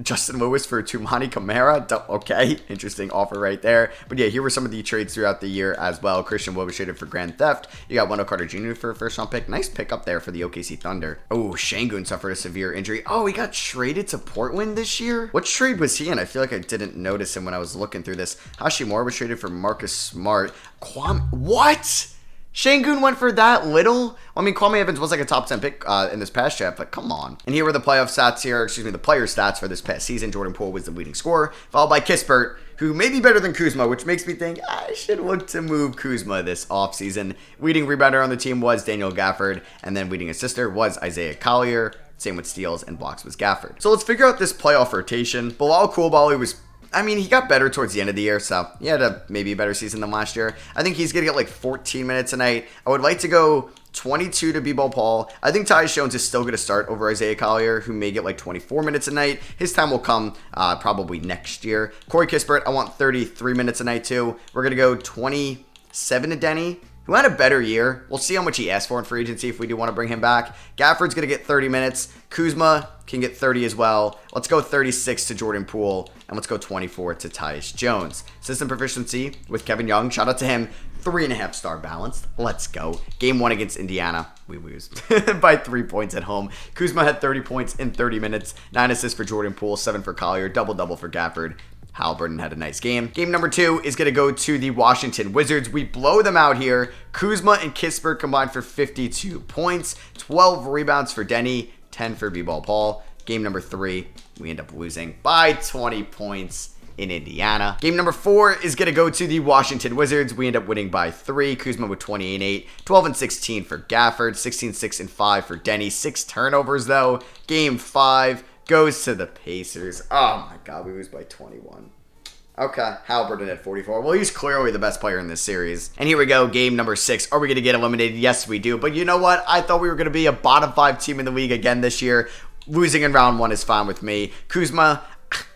Justin Lewis for Toumani Camara. Okay. Interesting offer right there. But yeah, here were some of the trades throughout the year as well. Christian Wood was traded for Grand Theft. You got Wendell Carter Jr. for a first round pick. Nice pick up there for the OKC Thunder. Oh, Şengün suffered a severe injury. Oh, he got traded to Portland this year? What trade was he in? I feel like I didn't notice him when I was looking through this. Hashimura was traded for Marcus Smart. What? Şengün went for that little? I mean, Kwame Evans was like a top 10 pick in this past draft, but come on. And here were the playoff stats here, the player stats for this past season. Jordan Poole was the leading scorer, followed by Kispert, who may be better than Kuzma, which makes me think I should look to move Kuzma this offseason. Leading rebounder on the team was Daniel Gafford, and then leading assister was Isaiah Collier. Same with steals and blocks was Gafford. So let's figure out this playoff rotation. Bilal Coulibaly was... I mean, he got better towards the end of the year, so he had maybe a better season than last year. I think he's going to get like 14 minutes a night. I would like to go 22 to B-Ball Paul. I think Tyus Jones is still going to start over Isaiah Collier, who may get like 24 minutes a night. His time will come probably next year. Corey Kispert, I want 33 minutes a night too. We're going to go 27 to Denny, who had a better year. We'll see how much he asks for in free agency if we do want to bring him back. Gafford's going to get 30 minutes. Kuzma can get 30 as well. Let's go 36 to Jordan Poole, and let's go 24 to Tyus Jones. System proficiency with Kevin Young. Shout out to him. 3.5-star balanced. Let's go. Game 1 against Indiana. We lose by 3 points at home. Kuzma had 30 points in 30 minutes. 9 assists for Jordan Poole. 7 for Collier. Double-double for Gafford. Halliburton had a nice game. Game number 2 is going to go to the Washington Wizards. We blow them out here. Kuzma and Kispert combined for 52 points. 12 rebounds for Denny. 10 for B-Ball Paul. Game number 3, we end up losing by 20 points in Indiana. Game number 4 is going to go to the Washington Wizards. We end up winning by 3. Kuzma with 28-8. 12-16 for Gafford. 16-6-5 for Denny. 6 turnovers, though. Game 5 goes to the Pacers. Oh, my God. We lose by 21. Okay, Halliburton at 44. Well, he's clearly the best player in this series. And here we go, game number 6. Are we going to get eliminated? Yes, we do. But you know what? I thought we were going to be a bottom 5 team in the league again this year. Losing in round 1 is fine with me. Kuzma,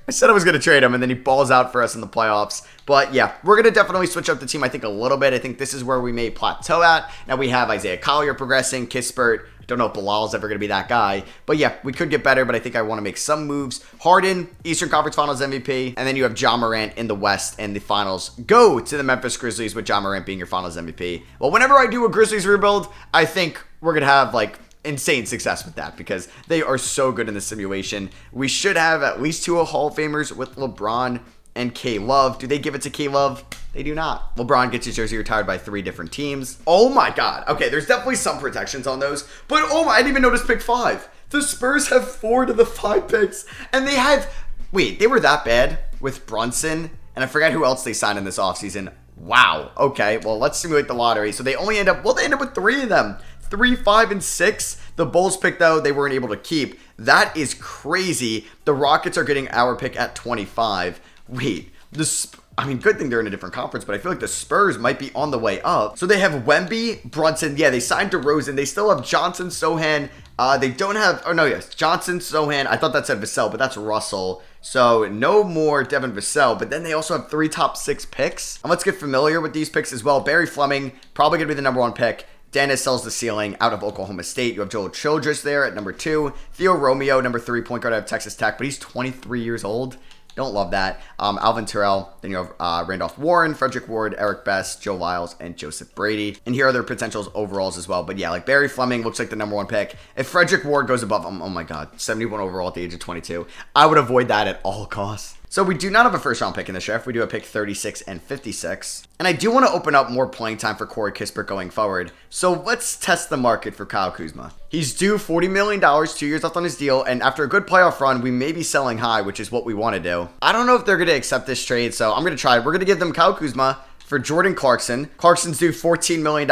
I said I was going to trade him, and then he balls out for us in the playoffs. But yeah, we're going to definitely switch up the team, I think, a little bit. I think this is where we may plateau at. Now we have Isaiah Collier progressing, Kispert. Don't know if Bilal's ever going to be that guy. But yeah, we could get better, but I think I want to make some moves. Harden, Eastern Conference Finals MVP. And then you have Ja Morant in the West, and the finals go to the Memphis Grizzlies with Ja Morant being your finals MVP. Well, whenever I do a Grizzlies rebuild, I think we're going to have like insane success with that because they are so good in the simulation. We should have at least 2 Hall of Famers with LeBron and K-Love. Do they give it to K-Love? They do not. LeBron gets his jersey retired by 3 different teams. Oh my God. Okay, there's definitely some protections on those. But oh my, I didn't even notice pick 5. The Spurs have 4 to the 5 picks. And they have... Wait, they were that bad with Brunson? And I forgot who else they signed in this offseason. Wow. Okay, well, let's simulate the lottery. So they only end up... Well, they end up with 3 of them. 3, 5, and 6. The Bulls pick, though, they weren't able to keep. That is crazy. The Rockets are getting our pick at 25. Wait, I mean, good thing they're in a different conference, but I feel like the Spurs might be on the way up. So they have Wemby, Brunson. Yeah, they signed DeRozan. They still have Johnson, Sohan. They don't have, oh no, yes, Johnson, Sohan. I thought that said Vassell, but that's Russell. So no more Devin Vassell, but then they also have 3 top 6 picks. And let's get familiar with these picks as well. Barry Fleming, probably going to be the number 1 pick. Dennis sells the ceiling out of Oklahoma State. You have Joel Childress there at number 2. Theo Romeo, number 3, point guard out of Texas Tech, but he's 23 years old. Don't love that. Alvin Terrell. Then you have Randolph Warren, Frederick Ward, Eric Best, Joe Lyles, and Joseph Brady. And here are their potentials overalls as well. But yeah, like Barry Fleming looks like the number 1 pick. If Frederick Ward goes above him, oh my God, 71 overall at the age of 22. I would avoid that at all costs. So we do not have a first round pick in the draft. We do have pick 36 and 56. And I do want to open up more playing time for Corey Kispert going forward. So let's test the market for Kyle Kuzma. He's due $40 million, 2 years left on his deal. And after a good playoff run, we may be selling high, which is what we want to do. I don't know if they're going to accept this trade, so I'm going to try. We're going to give them Kyle Kuzma, for Jordan Clarkson. Clarkson's due $14 million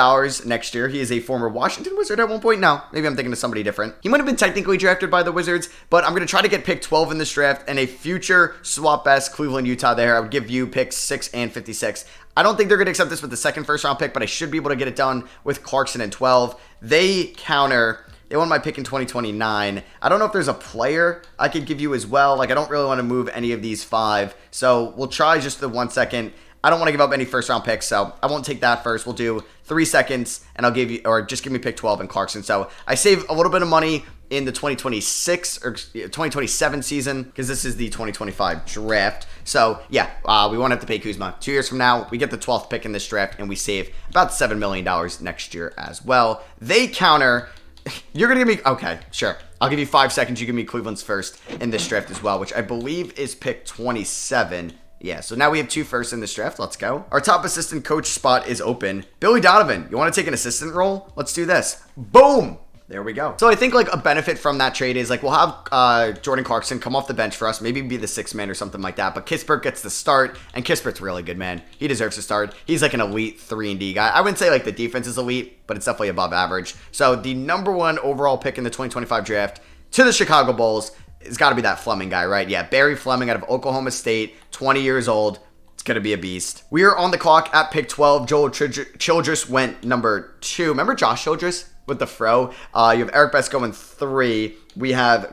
next year. He is a former Washington Wizard at one point. No, maybe I'm thinking of somebody different. He might have been technically drafted by the Wizards, but I'm going to try to get pick 12 in this draft and a future swap best Cleveland, Utah there. I would give you picks 6 and 56. I don't think they're going to accept this with the second first round pick, but I should be able to get it done with Clarkson and 12. They want my pick in 2029. I don't know if there's a player I could give you as well. Like, I don't really want to move any of these 5. So we'll try just the 1 second. I don't want to give up any first round picks, so I won't take that first. We'll do 3 seconds, and I'll give you, or just give me pick 12 and Clarkson. So I save a little bit of money in the 2026 or 2027 season because this is the 2025 draft. So yeah, we won't have to pay Kuzma. 2 years from now, we get the 12th pick in this draft, and we save about $7 million next year as well. They counter. You're going to give me, okay, sure. I'll give you 5 seconds. You give me Cleveland's first in this draft as well, which I believe is pick 27. Yeah, so now we have 2 firsts in this draft. Let's go. Our top assistant coach spot is open. Billy Donovan, you want to take an assistant role? Let's do this. Boom. There we go. So I think like a benefit from that trade is like we'll have Jordan Clarkson come off the bench for us, maybe be the 6th man or something like that. But Kispert gets the start, and Kispert's really good, man. He deserves to start. He's like an elite 3-and-D guy. I wouldn't say like the defense is elite, but it's definitely above average. So the number 1 overall pick in the 2025 draft to the Chicago Bulls has got to be that Fleming guy, right? Yeah, Barry Fleming out of Oklahoma State, 20 years old. It's going to be a beast. We are on the clock at pick 12. Joel Childress went number 2. Remember Josh Childress? With the fro. You have Eric Best going 3. We have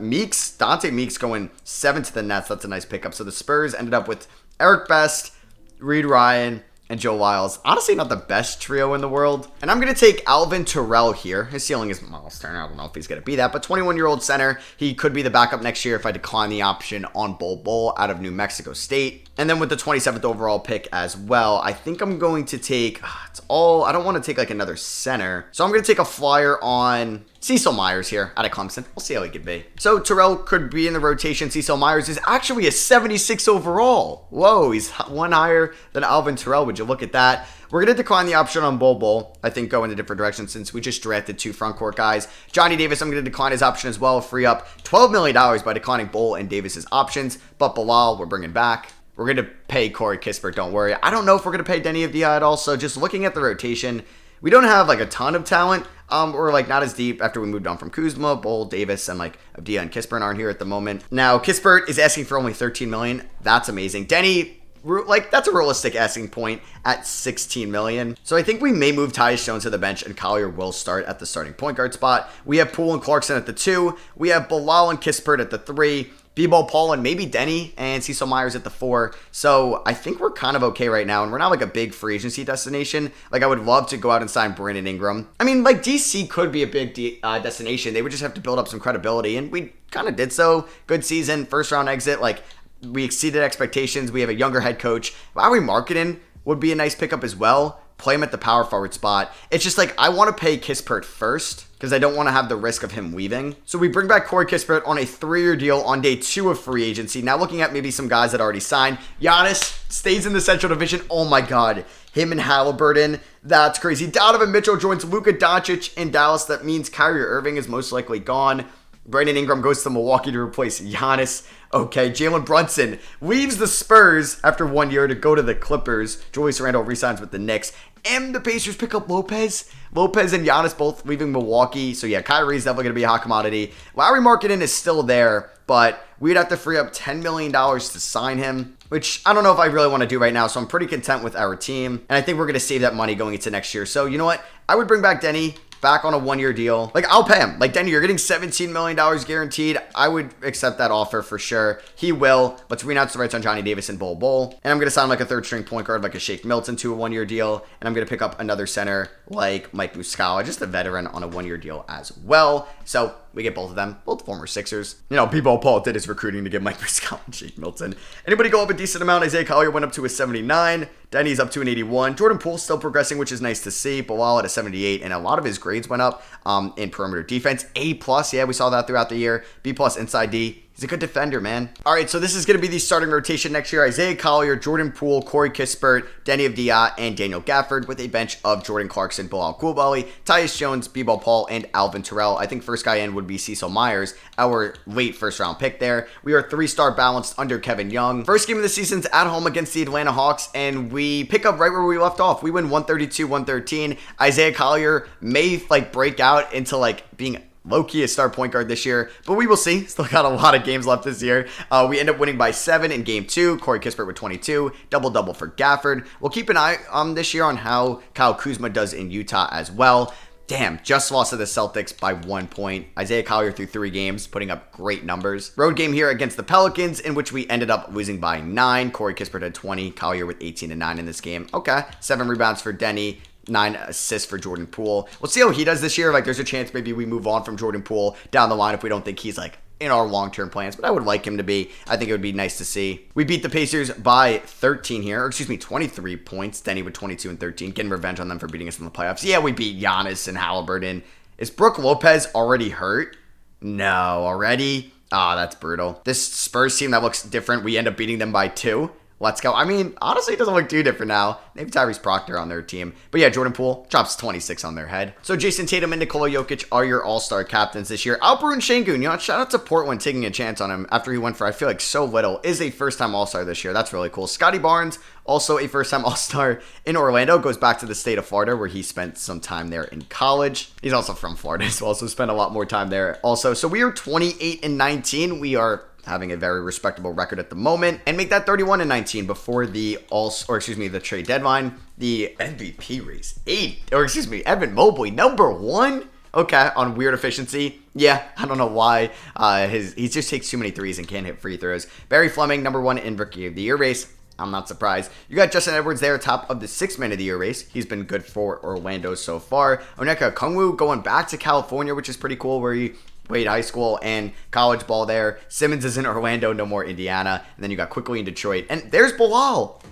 Dante Meeks going 7 to the Nets. That's a nice pickup. So the Spurs ended up with Eric Best, Reed Ryan, and Joe Lyles. Honestly, not the best trio in the world. And I'm going to take Alvin Terrell here. His ceiling is Miles Turner. I don't know if he's going to be that, but 21-year-old center. He could be the backup next year if I decline the option on Bol out of New Mexico State. And then with the 27th overall pick as well, I think I'm going to take, I don't want to take like another center. So I'm going to take a flyer on Cecil Myers here out of Clemson. We'll see how he could be. So Terrell could be in the rotation. Cecil Myers is actually a 76 overall. Whoa, he's 1 higher than Alvin Terrell. Would you look at that? We're going to decline the option on Bol. I think go in a different direction since we just drafted 2 front court guys. Johnny Davis, I'm going to decline his option as well. Free up $12 million by declining Bol and Davis's options. But Bilal, we're bringing back. We're going to pay Corey Kispert, don't worry. I don't know if we're going to pay Denny Avdia at all. So just looking at the rotation, we don't have like a ton of talent. We're like not as deep after we moved on from Kuzma, Bol, Davis, and like Avdia and Kispert aren't here at the moment. Now, Kispert is asking for only $13 million. That's amazing. Denny, like that's a realistic asking point at $16 million. So I think we may move Tyus Jones to the bench and Collier will start at the starting point guard spot. We have Poole and Clarkson at the 2. We have Bilal and Kispert at the 3. B-Ball Paul and maybe Denny and Cecil Myers at the 4. So I think we're kind of okay right now. And we're not like a big free agency destination. Like I would love to go out and sign Brandon Ingram. I mean, like DC could be a big destination. They would just have to build up some credibility. And we kind of did so. Good season, first round exit. Like we exceeded expectations. We have a younger head coach. Lauri Markkanen would be a nice pickup as well. Play him at the power forward spot. It's just like I want to pay Kispert first because I don't want to have the risk of him leaving. So we bring back Corey Kispert on a 3-year deal on day 2 of free agency. Now looking at maybe some guys that already signed. Giannis stays in the Central Division. Oh my God. Him and Halliburton. That's crazy. Donovan Mitchell joins Luka Doncic in Dallas. That means Kyrie Irving is most likely gone. Brandon Ingram goes to Milwaukee to replace Giannis. Okay, Jalen Brunson leaves the Spurs after 1 year to go to the Clippers. Julius Randle resigns with the Knicks. And the Pacers pick up Lopez. Lopez and Giannis both leaving Milwaukee. So yeah, Kyrie's definitely going to be a hot commodity. Lauri Markkanen is still there, but we'd have to free up $10 million to sign him, which I don't know if I really want to do right now. So I'm pretty content with our team. And I think we're going to save that money going into next year. So you know what? I would bring back Denny. Back on a 1-year deal. Like, I'll pay him. Like, Denny, you're getting $17 million guaranteed. I would accept that offer for sure. He will. Let's renounce the rights on Johnny Davis and Bol. And I'm going to sign like a 3rd-string point guard, like a Shake Milton, to a 1-year deal. And I'm going to pick up another center like Mike Muscala, just a veteran on a 1-year deal as well. So we get both of them, both former Sixers. You know, B-Ball Paul did his recruiting to get Mike Muscala and Shake Milton. Anybody go up a decent amount? Isaiah Collier went up to a 79. Denny's up to an 81. Jordan Poole still progressing, which is nice to see. Bilal at a 78, and a lot of his grades went up in perimeter defense. A+, yeah, we saw that throughout the year. B+ inside D. He's a good defender, man. All right, so this is going to be the starting rotation next year. Isaiah Collier, Jordan Poole, Corey Kispert, Denny Avdia, and Daniel Gafford, with a bench of Jordan Clarkson, Bilal Coulibaly, Tyus Jones, B-Ball Paul, and Alvin Terrell. I think first guy in would be Cecil Myers, our late first-round pick there. We are 3-star balanced under Kevin Young. First game of the season's at home against the Atlanta Hawks, and we pick up right where we left off. We win 132-113. Isaiah Collier may break out into being low-key a star point guard this year, but we will see. Still got a lot of games left this year. We end up winning by 7 in game 2. Corey Kispert with 22. Double-double for Gafford. We'll keep an eye this year on how Kyle Kuzma does in Utah as well. Damn, just lost to the Celtics by 1 point. Isaiah Collier through 3 games, putting up great numbers. Road game here against the Pelicans, in which we ended up losing by 9. Corey Kispert had 20. Collier with 18 and 9 in this game. Okay, 7 rebounds for Denny. 9 assists for Jordan Poole. We'll see how he does this year. There's a chance maybe we move on from Jordan Poole down the line if we don't think he's in our long-term plans, but I would like him to be. I think it would be nice to see. We beat the Pacers by 13 here, or 23 points. Denny with 22 and 13, getting revenge on them for beating us in the playoffs. Yeah, we beat Giannis and Halliburton. Is Brook Lopez already hurt? No, already? That's brutal. This Spurs team that looks different, we end up beating them by 2. Let's go. I mean, honestly, it doesn't look too different now. They have Tyrese Proctor on their team. But yeah, Jordan Poole drops 26 on their head. So Jason Tatum and Nikola Jokic are your all-star captains this year. Alperen Şengün, shout out to Portland taking a chance on him after he went for, I feel so little, is a first-time all-star this year. That's really cool. Scotty Barnes, also a first-time all-star in Orlando, goes back to the state of Florida where he spent some time there in college. He's also from Florida as well, so spent a lot more time there also. So we are 28 and 19. We are having a very respectable record at the moment, and make that 31 and 19 before the trade deadline. The MVP race, Evan Mobley, number 1. Okay, on weird efficiency. Yeah, I don't know why. He just takes too many threes and can't hit free throws. Barry Fleming, number 1 in Rookie of the Year race. I'm not surprised. You got Justin Edwards there, top of the 6 Man of the Year race. He's been good for Orlando so far. Onyeka Okongwu going back to California, which is pretty cool, where he played high school and college ball there. Simmons is in Orlando, no more Indiana. And then you got Quickly in Detroit. And there's Bilal.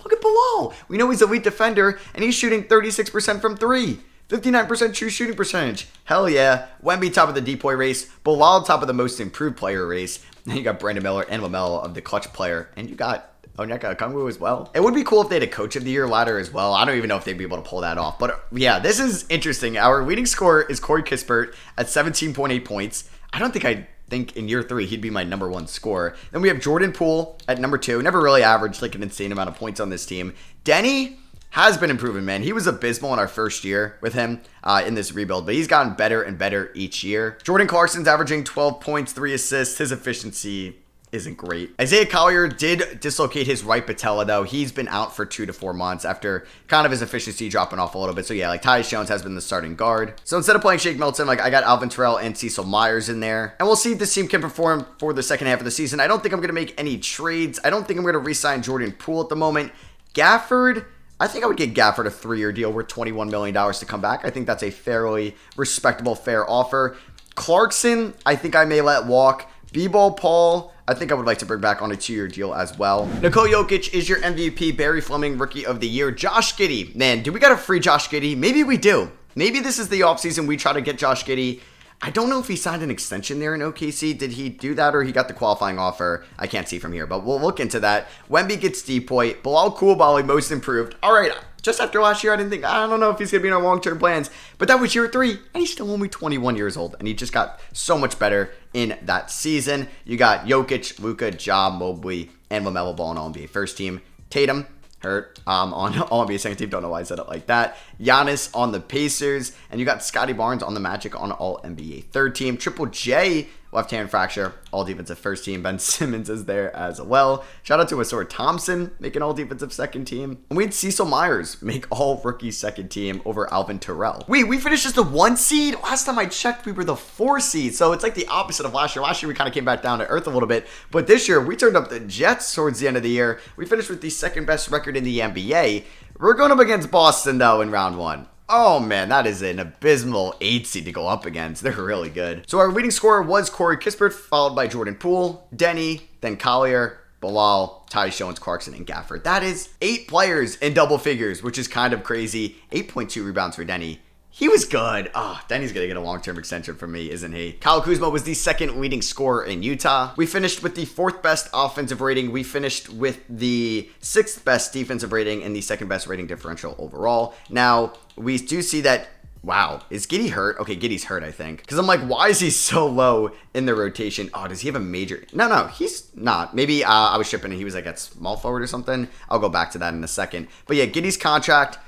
Look at Bilal. We know he's an elite defender, and he's shooting 36% from 3. 59% true shooting percentage. Hell yeah. Wemby top of the DPOY race. Bilal top of the most improved player race. Then you got Brandon Miller and LaMelo of the clutch player. And you got Onyeka Okongwu as well. It would be cool if they had a coach of the year ladder as well. I don't even know if they'd be able to pull that off. But yeah, this is interesting. Our leading scorer is Corey Kispert at 17.8 points. I think in year 3 he'd be my number 1 scorer. Then we have Jordan Poole at number 2. Never really averaged an insane amount of points on this team. Denny has been improving, man. He was abysmal in our first year with him in this rebuild, but he's gotten better and better each year. Jordan Clarkson's averaging 12 points, 3 assists. His efficiency isn't great. Isaiah Collier did dislocate his right patella, though. He's been out for 2 to 4 months after kind of his efficiency dropping off a little bit. So yeah, Tyus Jones has been the starting guard. So instead of playing Shake Milton, I got Alvin Terrell and Cecil Myers in there. And we'll see if this team can perform for the second half of the season. I don't think I'm going to make any trades. I don't think I'm going to re-sign Jordan Poole at the moment. Gafford, I think I would get Gafford a 3-year deal worth $21 million to come back. I think that's a fairly respectable, fair offer. Clarkson, I think I may let walk. B-Ball Paul, I think I would like to bring back on a 2-year deal as well. Nikola Jokic is your MVP. Barry Fleming, Rookie of the Year. Josh Giddey. Man, do we got a free Josh Giddey? Maybe we do. Maybe this is the offseason we try to get Josh Giddey. I don't know if he signed an extension there in OKC. Did he do that, or he got the qualifying offer? I can't see from here, but we'll look into that. Wemby gets DPOY. Bilal Coulibaly, most improved. All right, just after last year, I don't know if he's going to be in our long-term plans, but that was year 3, and he's still only 21 years old, and he just got so much better in that season. You got Jokic, Luka, Ja, Mobley, and LaMelo Ball on All-NBA first team. Tatum, hurt on All-NBA second team. Don't know why I said it like that. Giannis on the Pacers, and you got Scotty Barnes on the Magic on All-NBA third team. Triple J, left hand fracture, all defensive first team. Ben Simmons is there as well. Shout out to Ausar Thompson making all defensive second team. And we had Cecil Myers make all rookie second team over Alvin Terrell. We finished just the 1 seed. Last time I checked, we were the 4 seed. So it's like the opposite of last year. Last year we kind of came back down to earth a little bit, but this year we turned up the Jets towards the end of the year. We finished with the second best record in the NBA. We're going up against Boston though in round 1. Oh man, that is an abysmal 8 seed to go up against. They're really good. So our leading scorer was Corey Kispert, followed by Jordan Poole, Denny, then Collier, Bilal, Tyus Jones, Clarkson, and Gafford. That is 8 players in double figures, which is kind of crazy. 8.2 rebounds for Denny. He was good. Oh, Denny's going to get a long-term extension from me, isn't he? Kyle Kuzma was the second leading scorer in Utah. We finished with the 4th best offensive rating. We finished with the 6th best defensive rating and the 2nd best rating differential overall. Now, we do see that. Wow, is Giddey hurt? Okay, Giddey's hurt, I think. Because I'm like, why is he so low in the rotation? Oh, does he have a major? No, he's not. Maybe I was shipping and he was like at small forward or something. I'll go back to that in a second. But yeah, Giddey's contract,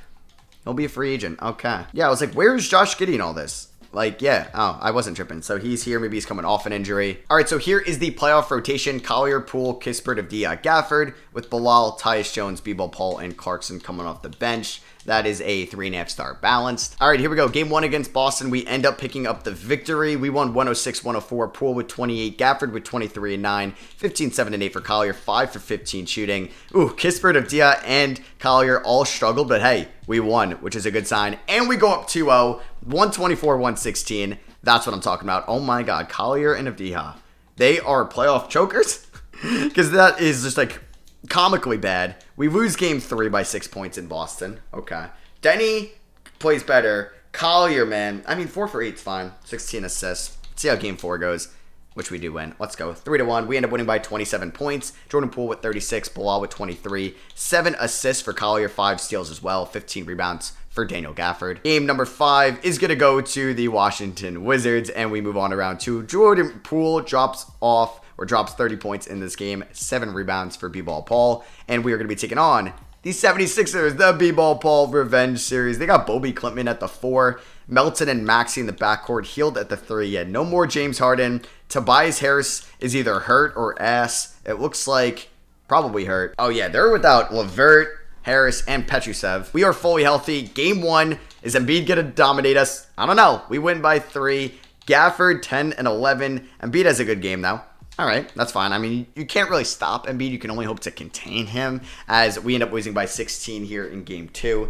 he'll be a free agent. Okay. Yeah, I was like, where's Josh Giddey in all this? Like, yeah, oh, I wasn't tripping. So he's here. Maybe he's coming off an injury. All right, so here is the playoff rotation. Collier, Poole, Kispert, Avdia, Gafford, with Bilal, Tyus Jones, B-Ball, Paul, and Clarkson coming off the bench. That is a 3.5 star balanced. All right, here we go. Game 1 against Boston. We end up picking up the victory. We won 106-104. Poole with 28. Gafford with 23 and 9. 15, 7, and 8 for Collier. 5 for 15 shooting. Ooh, Kispert, Avdia, and Collier all struggled, but hey, we won, which is a good sign. And we go up 2-0. 124-116. That's what I'm talking about. Oh my God, Collier and Avdia. They are playoff chokers? Because that is just like comically bad. We lose game 3 by 6 points in Boston. Okay. Denny plays better. Collier, man. I mean, 4 for 8 is fine. 16 assists. Let's see how game 4 goes, which we do win. Let's go. 3-1. We end up winning by 27 points. Jordan Poole with 36. Bilal with 23. 7 assists for Collier. 5 steals as well. 15 rebounds for Daniel Gafford. Game number 5 is going to go to the Washington Wizards, and we move on to round 2. Jordan Poole drops 30 points in this game, 7 rebounds for B-Ball Paul, and we are going to be taking on the 76ers, the B-Ball Paul Revenge Series. They got Bobby Klintman at the 4, Melton and Maxey in the backcourt, Healed at the 3. Yeah, no more James Harden. Tobias Harris is either hurt or ass. It looks like probably hurt. Oh yeah, they're without LeVert, Harris, and Petrusev. We are fully healthy. Game 1, is Embiid going to dominate us? I don't know. We win by 3. Gafford, 10 and 11. Embiid has a good game, though. All right, that's fine. I mean, you can't really stop Embiid. You can only hope to contain him, as we end up losing by 16 here in Game 2.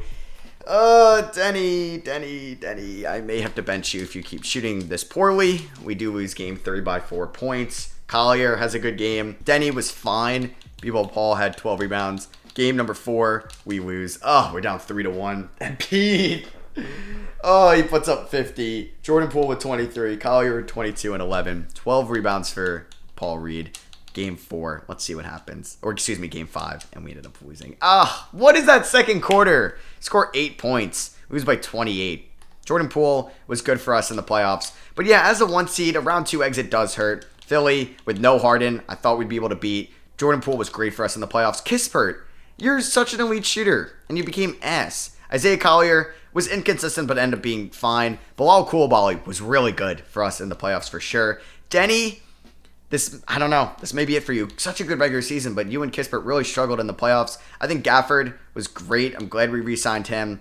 Denny. I may have to bench you if you keep shooting this poorly. We do lose Game 3 by 4 points. Collier has a good game. Denny was fine. B-Ball Paul had 12 rebounds. Game number 4, we lose. Oh, we're down 3-1. Embiid. Oh, he puts up 50. Jordan Poole with 23. Collier with 22 and 11. 12 rebounds for Paul Reed. Game 4. Let's see what happens. Or excuse me, game 5. And we ended up losing. What is that second quarter? Score 8 points. Lose by 28. Jordan Poole was good for us in the playoffs. But yeah, as a 1 seed, a round 2 exit does hurt. Philly with no Harden, I thought we'd be able to beat. Jordan Poole was great for us in the playoffs. Kispert, you're such an elite shooter. And you became ass. Isaiah Collier was inconsistent but ended up being fine. Bilal Coulibaly was really good for us in the playoffs for sure. Denny, I don't know. This may be it for you. Such a good regular season, but you and Kispert really struggled in the playoffs. I think Gafford was great. I'm glad we re-signed him.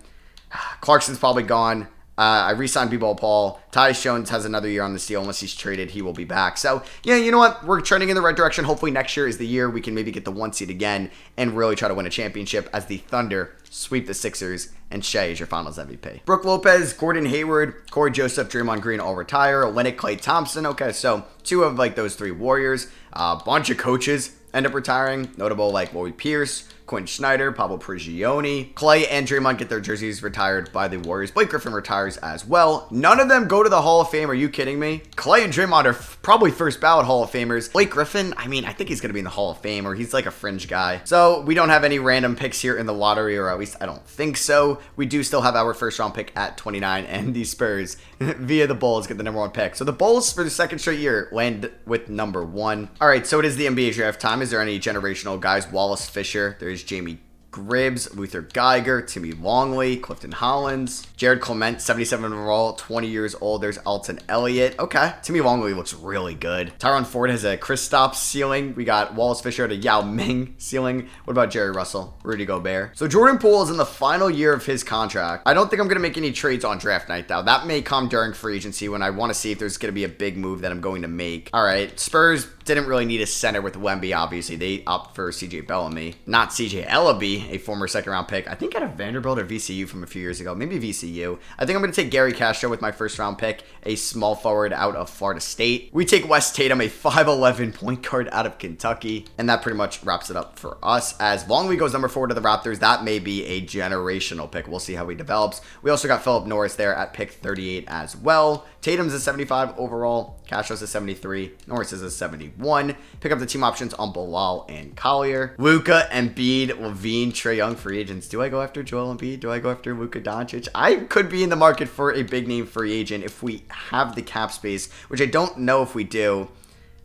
Clarkson's probably gone. I re-signed B-Ball Paul. Tyus Jones has another year on this deal. Unless he's traded, he will be back. So, yeah, you know what? We're trending in the right direction. Hopefully next year is the year we can maybe get the 1 seed again and really try to win a championship as the Thunder sweep the Sixers and Shea is your finals MVP. Brook Lopez, Gordon Hayward, Corey Joseph, Draymond Green all retire. Olynyk, Klay Thompson. Okay, so 2 of like those 3 Warriors. A bunch of coaches end up retiring. Notable like Lloyd Pierce, Quinn Snyder, Pablo Prigioni. Klay and Draymond get their jerseys retired by the Warriors. Blake Griffin retires as well. None of them go to the Hall of Fame. Are you kidding me? Klay and Draymond are probably first ballot Hall of Famers. Blake Griffin, I mean, I think he's going to be in the Hall of Fame, or he's like a fringe guy. So we don't have any random picks here in the lottery, or at least I don't think so. We do still have our first round pick at 29, and the Spurs via the Bulls get the number 1 pick. So the Bulls for the 2nd straight year land with number 1. All right, so it is the NBA draft time. Is there any generational guys? Wallace Fisher. There's Jamie Gribbs, Luther Geiger, Timmy Longley, Clifton Hollins, Jared Clement, 77 overall, 20 years old. There's Alton Elliott. Okay. Timmy Longley looks really good. Tyron Ford has a Kristaps ceiling. We got Wallace Fisher at a Yao Ming ceiling. What about Jerry Russell, Rudy Gobert? So Jordan Poole is in the final year of his contract. I don't think I'm going to make any trades on draft night, though. That may come during free agency when I want to see if there's going to be a big move that I'm going to make. All right. Spurs didn't really need a center with Wemby, obviously. They opt for CJ Bellamy, not CJ Ellaby. Ivey, a former second-round pick. I think out of Vanderbilt or VCU from a few years ago. Maybe VCU. I think I'm going to take Gary Castro with my first-round pick, a small forward out of Florida State. We take Wes Tatum, a 5'11 point guard out of Kentucky. And that pretty much wraps it up for us. As Longley goes number 4 to the Raptors, that may be a generational pick. We'll see how he develops. We also got Philip Norris there at pick 38 as well. Tatum's a 75 overall. Castro's a 73. Norris is a 71. Pick up the team options on Bilal and Collier. Luka, Embiid, LaVine, Trae Young, free agents. Do I go after Joel Embiid? Do I go after Luka Doncic? I could be in the market for a big name free agent if we have the cap space, which I don't know if we do.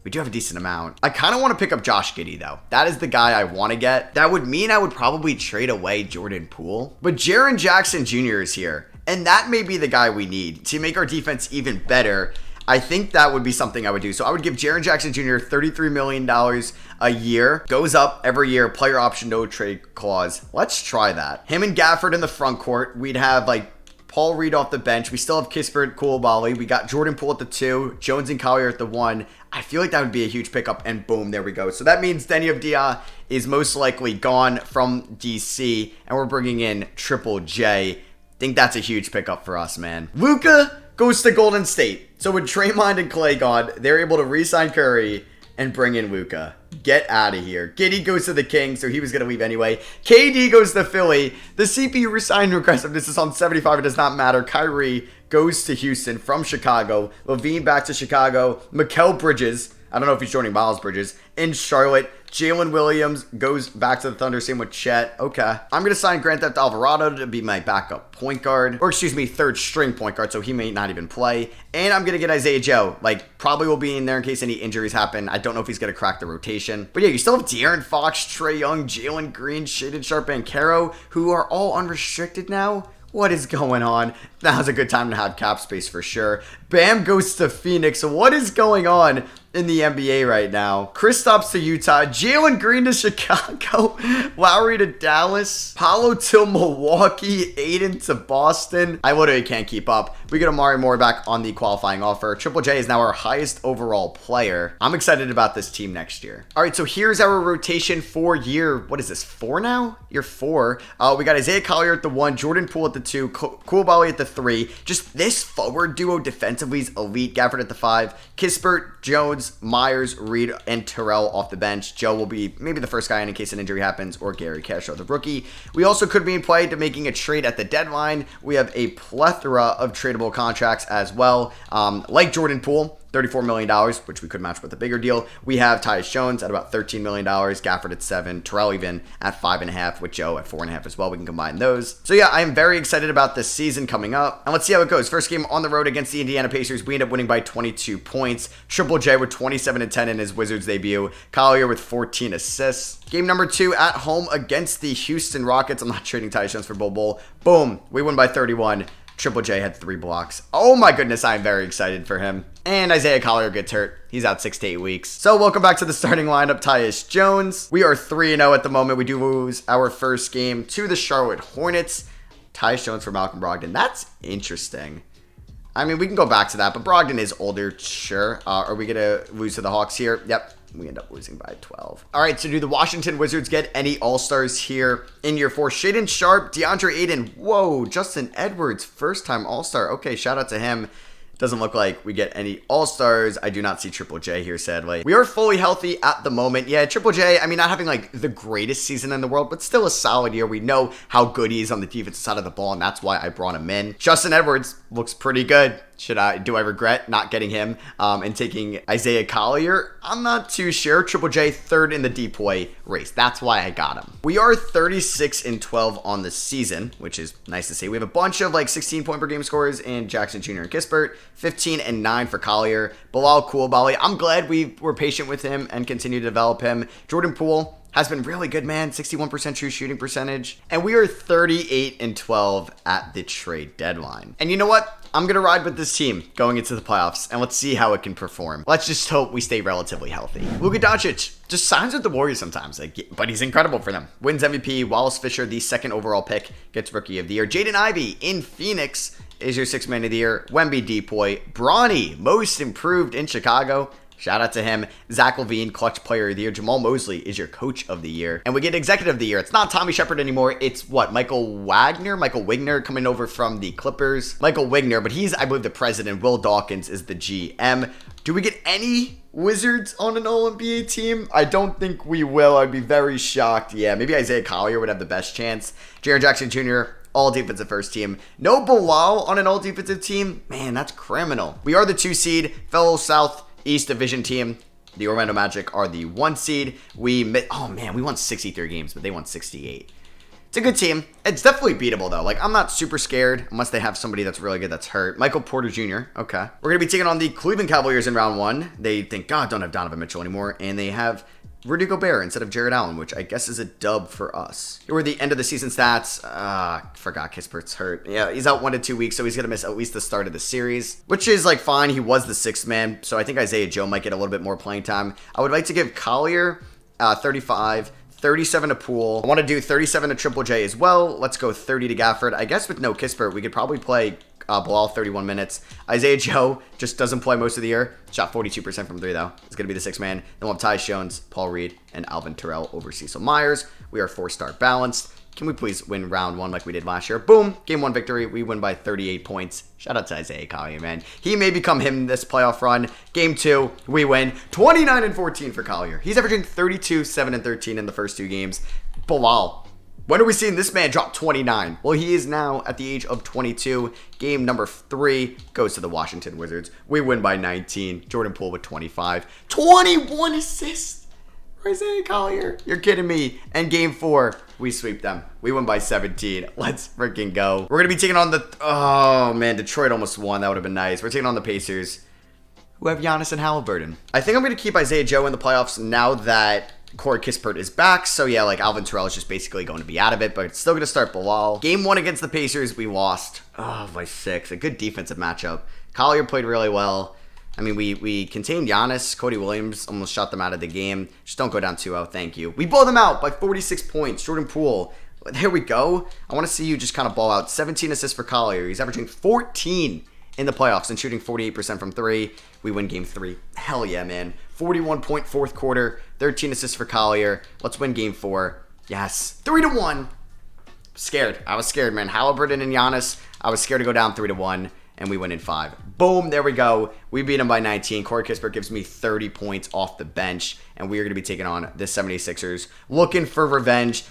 We do have a decent amount. I kind of want to pick up Josh Giddey, though. That is the guy I want to get. That would mean I would probably trade away Jordan Poole. But Jaren Jackson Jr. is here. And that may be the guy we need to make our defense even better. I think that would be something I would do. So I would give Jaren Jackson Jr. $33 million a year. Goes up every year. Player option, no trade clause. Let's try that. Him and Gafford in the front court. We'd have like Paul Reed off the bench. We still have Kispert, Coulibaly. We got Jordan Poole at the 2. Jones and Collier at the 1. I feel like that would be a huge pickup. And boom, there we go. So that means Denny Avdia is most likely gone from DC. And we're bringing in Triple J. Think that's a huge pickup for us, man. Luka goes to Golden State. So with Draymond and Clay gone, they're able to re-sign Curry and bring in Luka. Get out of here. Giddey goes to the Kings, so he was going to leave anyway. KD goes to Philly. The CPU resign aggressiveness is on 75. It does not matter. Kyrie goes to Houston from Chicago. LaVine back to Chicago. Mikal Bridges. I don't know if he's joining Miles Bridges. In Charlotte. Jalen Williams goes back to the Thunder. Same with Chet. Okay. I'm going to sign Grand Theft Alvarado to be my backup point guard. Or excuse me, third string point guard, so he may not even play. And I'm going to get Isaiah Joe. Like, probably will be in there in case any injuries happen. I don't know if he's going to crack the rotation. But yeah, you still have De'Aaron Fox, Trae Young, Jalen Green, Shaedon Sharpe, and Caro, who are all unrestricted now. What is going on? Now's a good time to have cap space for sure. Bam goes to Phoenix. What is going on in the NBA right now? Kristaps to Utah. Jalen Green to Chicago. Lowry to Dallas. Paolo to Milwaukee. Aiden to Boston. I literally can't keep up. We get Amari Moore back on the qualifying offer. Triple J is now our highest overall player. I'm excited about this team next year. All right, so here's our rotation for year, what is this, 4 now? Year 4. We got Isaiah Collier at the 1, Jordan Poole at the 2, Coulibaly at the 3. Just this forward duo defensively is elite. Gafford at the 5. Kispert, Jones, Myers, Reed, and Terrell off the bench. Joe will be maybe the first guy in case an injury happens, or Gary Castro, the rookie. We also could be in play to making a trade at the deadline. We have a plethora of tradable contracts as well, like Jordan Poole. $34 million, which we could match with a bigger deal. We have Tyus Jones at about $13 million, Gafford at 7, Terrell even at 5.5, with Joe at 4.5 as well. We can combine those. So yeah, I am very excited about this season coming up. And let's see how it goes. First game on the road against the Indiana Pacers. We end up winning by 22 points. Triple J with 27-10 in his Wizards debut. Collier with 14 assists. Game number 2 at home against the Houston Rockets. I'm not trading Tyus Jones for Bol Bol. Boom, we win by 31. Triple J had 3 blocks. Oh my goodness, I'm very excited for him. And Isaiah Collier gets hurt. He's out 6 to 8 weeks. So welcome back to the starting lineup, Tyus Jones. We are 3-0 at the moment. We do lose our first game to the Charlotte Hornets. Tyus Jones for Malcolm Brogdon. That's interesting. I mean, we can go back to that, but Brogdon is older, sure. Are we going to lose to the Hawks here? Yep. We end up losing by 12. All right, so do the Washington Wizards get any All-Stars here in year 4? Shaedon Sharpe, DeAndre Ayton. Whoa, Justin Edwards, first-time All-Star. Okay, shout out to him. Doesn't look like we get any All-Stars. I do not see Triple J here, sadly. We are fully healthy at the moment. Yeah, Triple J, I mean, not having like the greatest season in the world, but still a solid year. We know how good he is on the defensive side of the ball, and that's why I brought him in. Justin Edwards looks pretty good. Do I regret not getting him and taking Isaiah Collier? I'm not too sure. Triple J, 3rd in the DPOY race. That's why I got him. We are 36-12 on the season, which is nice to see. We have a bunch of like 16 point per game scorers in Jackson Jr. and Kispert. 15-9 for Collier. Bilal Coulibaly. I'm glad we were patient with him and continue to develop him. Jordan Poole has been really good, man. 61% true shooting percentage. And we are 38-12 at the trade deadline. And you know what? I'm going to ride with this team going into the playoffs, and let's see how it can perform. Let's just hope we stay relatively healthy. Luka Doncic just signs with the Warriors sometimes, but he's incredible for them. Wins MVP. Wallace Fisher, the 2nd overall pick, gets Rookie of the Year. Jaden Ivey in Phoenix is your 6th man of the year. Wemby DPOY. Bronny, most improved in Chicago. Shout out to him. Zach LaVine, clutch player of the year. Jamal Mosley is your coach of the year. And we get executive of the year. It's not Tommy Shepard anymore. It's what? Michael Wigner coming over from the Clippers. Michael Wigner, but he's, I believe, the president. Will Dawkins is the GM. Do we get any Wizards on an All-NBA team? I don't think we will. I'd be very shocked. Yeah, maybe Isaiah Collier would have the best chance. Jaren Jackson Jr., all defensive first team. No Bilal on an all defensive team? Man, that's criminal. We are the 2 seed, fellow Southeast Division team. The Orlando Magic are the 1 seed. We won 63 games, but they won 68. It's a good team. It's definitely beatable, though. Like, I'm not super scared unless they have somebody that's really good that's hurt. Michael Porter Jr. Okay. We're going to be taking on the Cleveland Cavaliers in round 1. They think, God, don't have Donovan Mitchell anymore. And they have Rudy Gobert instead of Jared Allen, which I guess is a dub for us. Here were the end of the season stats. Forgot Kispert's hurt. Yeah, he's out 1 to 2 weeks, so he's going to miss at least the start of the series, which is like fine. He was the 6th man, so I think Isaiah Joe might get a little bit more playing time. I would like to give Collier 35, 37 to Poole. I want to do 37 to Triple J as well. Let's go 30 to Gafford. I guess with no Kispert, we could probably play Bilal 31 minutes. Isaiah Joe just doesn't play most of the year. Shot 42% from 3, though. It's going to be the 6th man. Then we'll have Tyus Jones, Paul Reed, and Alvin Terrell over Cecil Myers. We are 4-star balanced. Can we please win round 1 like we did last year? Boom. Game 1 victory. We win by 38 points. Shout out to Isaiah Collier, man. He may become him this playoff run. Game 2, we win 29-14 for Collier. He's averaging 32, 7, and 13 in the first 2 games. Bilal. When are we seeing this man drop 29? Well, he is now at the age of 22. Game number 3 goes to the Washington Wizards. We win by 19. Jordan Poole with 25. 21 assists. Isaiah Collier. You're kidding me. And game 4, we sweep them. We win by 17. Let's freaking go. We're going to be taking on the... Oh, man. Detroit almost won. That would have been nice. We're taking on the Pacers, who have Giannis and Halliburton. I think I'm going to keep Isaiah Joe in the playoffs now that Corey Kispert is back. So, yeah, like Alvin Terrell is just basically going to be out of it, but it's still going to start Bilal. Game 1 against the Pacers, we lost. Oh, by 6. A good defensive matchup. Collier played really well. I mean, we contained Giannis. Cody Williams almost shot them out of the game. Just don't go down 2-0. Thank you. We blow them out by 46 points. Jordan Poole. There we go. I want to see you just kind of ball out. 17 assists for Collier. He's averaging 14 in the playoffs and shooting 48% from 3. We win game 3. Hell yeah, man. 41-point fourth quarter. 13 assists for Collier. Let's win game 4. Yes. 3-1. Scared. I was scared, man. Halliburton and Giannis. I was scared to go down 3-1. And we win in 5. Boom, there we go. We beat him by 19. Corey Kispert gives me 30 points off the bench. And we are going to be taking on the 76ers. Looking for revenge.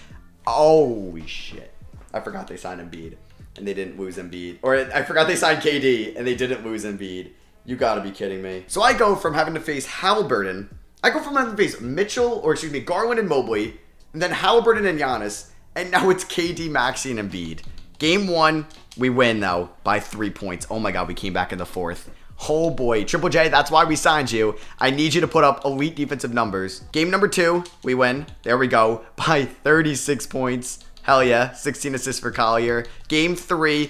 Holy shit. I forgot they signed Embiid. And they didn't lose Embiid. Or I forgot they signed KD. And they didn't lose Embiid. You got to be kidding me. So I go from having to face Halliburton. I go from having to face Garland and Mobley. And then Halliburton and Giannis. And now it's KD, Maxey, and Embiid. Game 1, we win, though, by 3 points. Oh, my God, we came back in the 4th. Oh, boy. Triple J, that's why we signed you. I need you to put up elite defensive numbers. Game number 2, we win. There we go. By 36 points. Hell yeah. 16 assists for Collier. Game 3,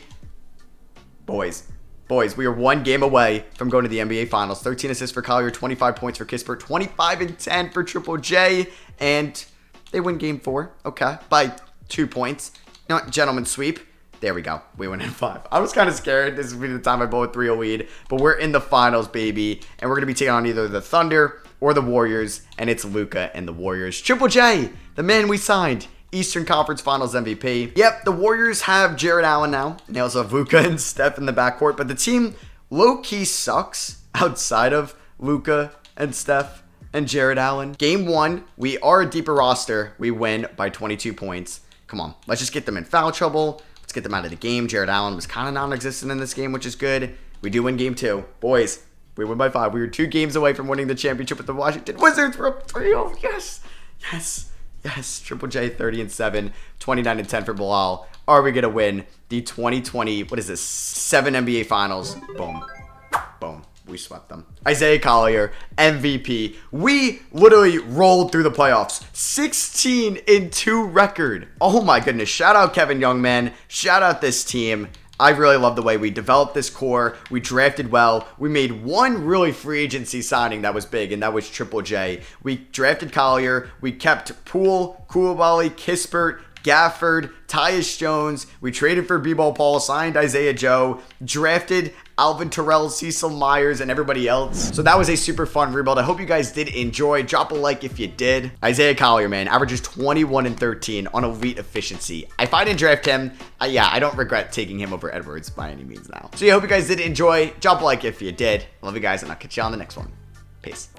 boys, we are 1 game away from going to the NBA Finals. 13 assists for Collier, 25 points for Kispert, 25 and 10 for Triple J. And they win game 4, okay, by 2 points. You know what? Gentlemen sweep. There we go. We win in 5. I was kind of scared. This would be the time I blow a 3-0 lead. But we're in the finals, baby. And we're going to be taking on either the Thunder or the Warriors. And it's Luka and the Warriors. Triple J, the man we signed. Eastern Conference Finals MVP. Yep, the Warriors have Jared Allen now. They also have Luka and Steph in the backcourt. But the team low-key sucks outside of Luka and Steph and Jared Allen. Game 1, we are a deeper roster. We win by 22 points. Come on, let's just get them in foul trouble. Let's get them out of the game. Jared Allen was kind of non-existent in this game, which is good. We do win game 2. Boys, we win by 5. We were 2 games away from winning the championship with the Washington Wizards. We're up 3-0. Yes. Yes. Yes. Triple J 30 and 7. 29 and 10 for Bilal. Are we going to win the 2020, 7 NBA Finals? Boom. Boom. We swept them. Isaiah Collier, MVP. We literally rolled through the playoffs. 16-2 record. Oh my goodness. Shout out Kevin Youngman. Shout out this team. I really love the way we developed this core. We drafted well. We made one really free agency signing that was big, and that was Triple J. We drafted Collier. We kept Poole, Koulibaly, Kispert, Gafford, Tyus Jones. We traded for B-Ball Paul, signed Isaiah Joe, drafted Alvin Terrell, Cecil Myers, and everybody else. So that was a super fun rebuild. I hope you guys did enjoy. Drop a like if you did. Isaiah Collier, man, averages 21 and 13 on elite efficiency. If I didn't draft him, yeah, I don't regret taking him over Edwards by any means now. So yeah, I hope you guys did enjoy. Drop a like if you did. Love you guys, and I'll catch you on the next one. Peace.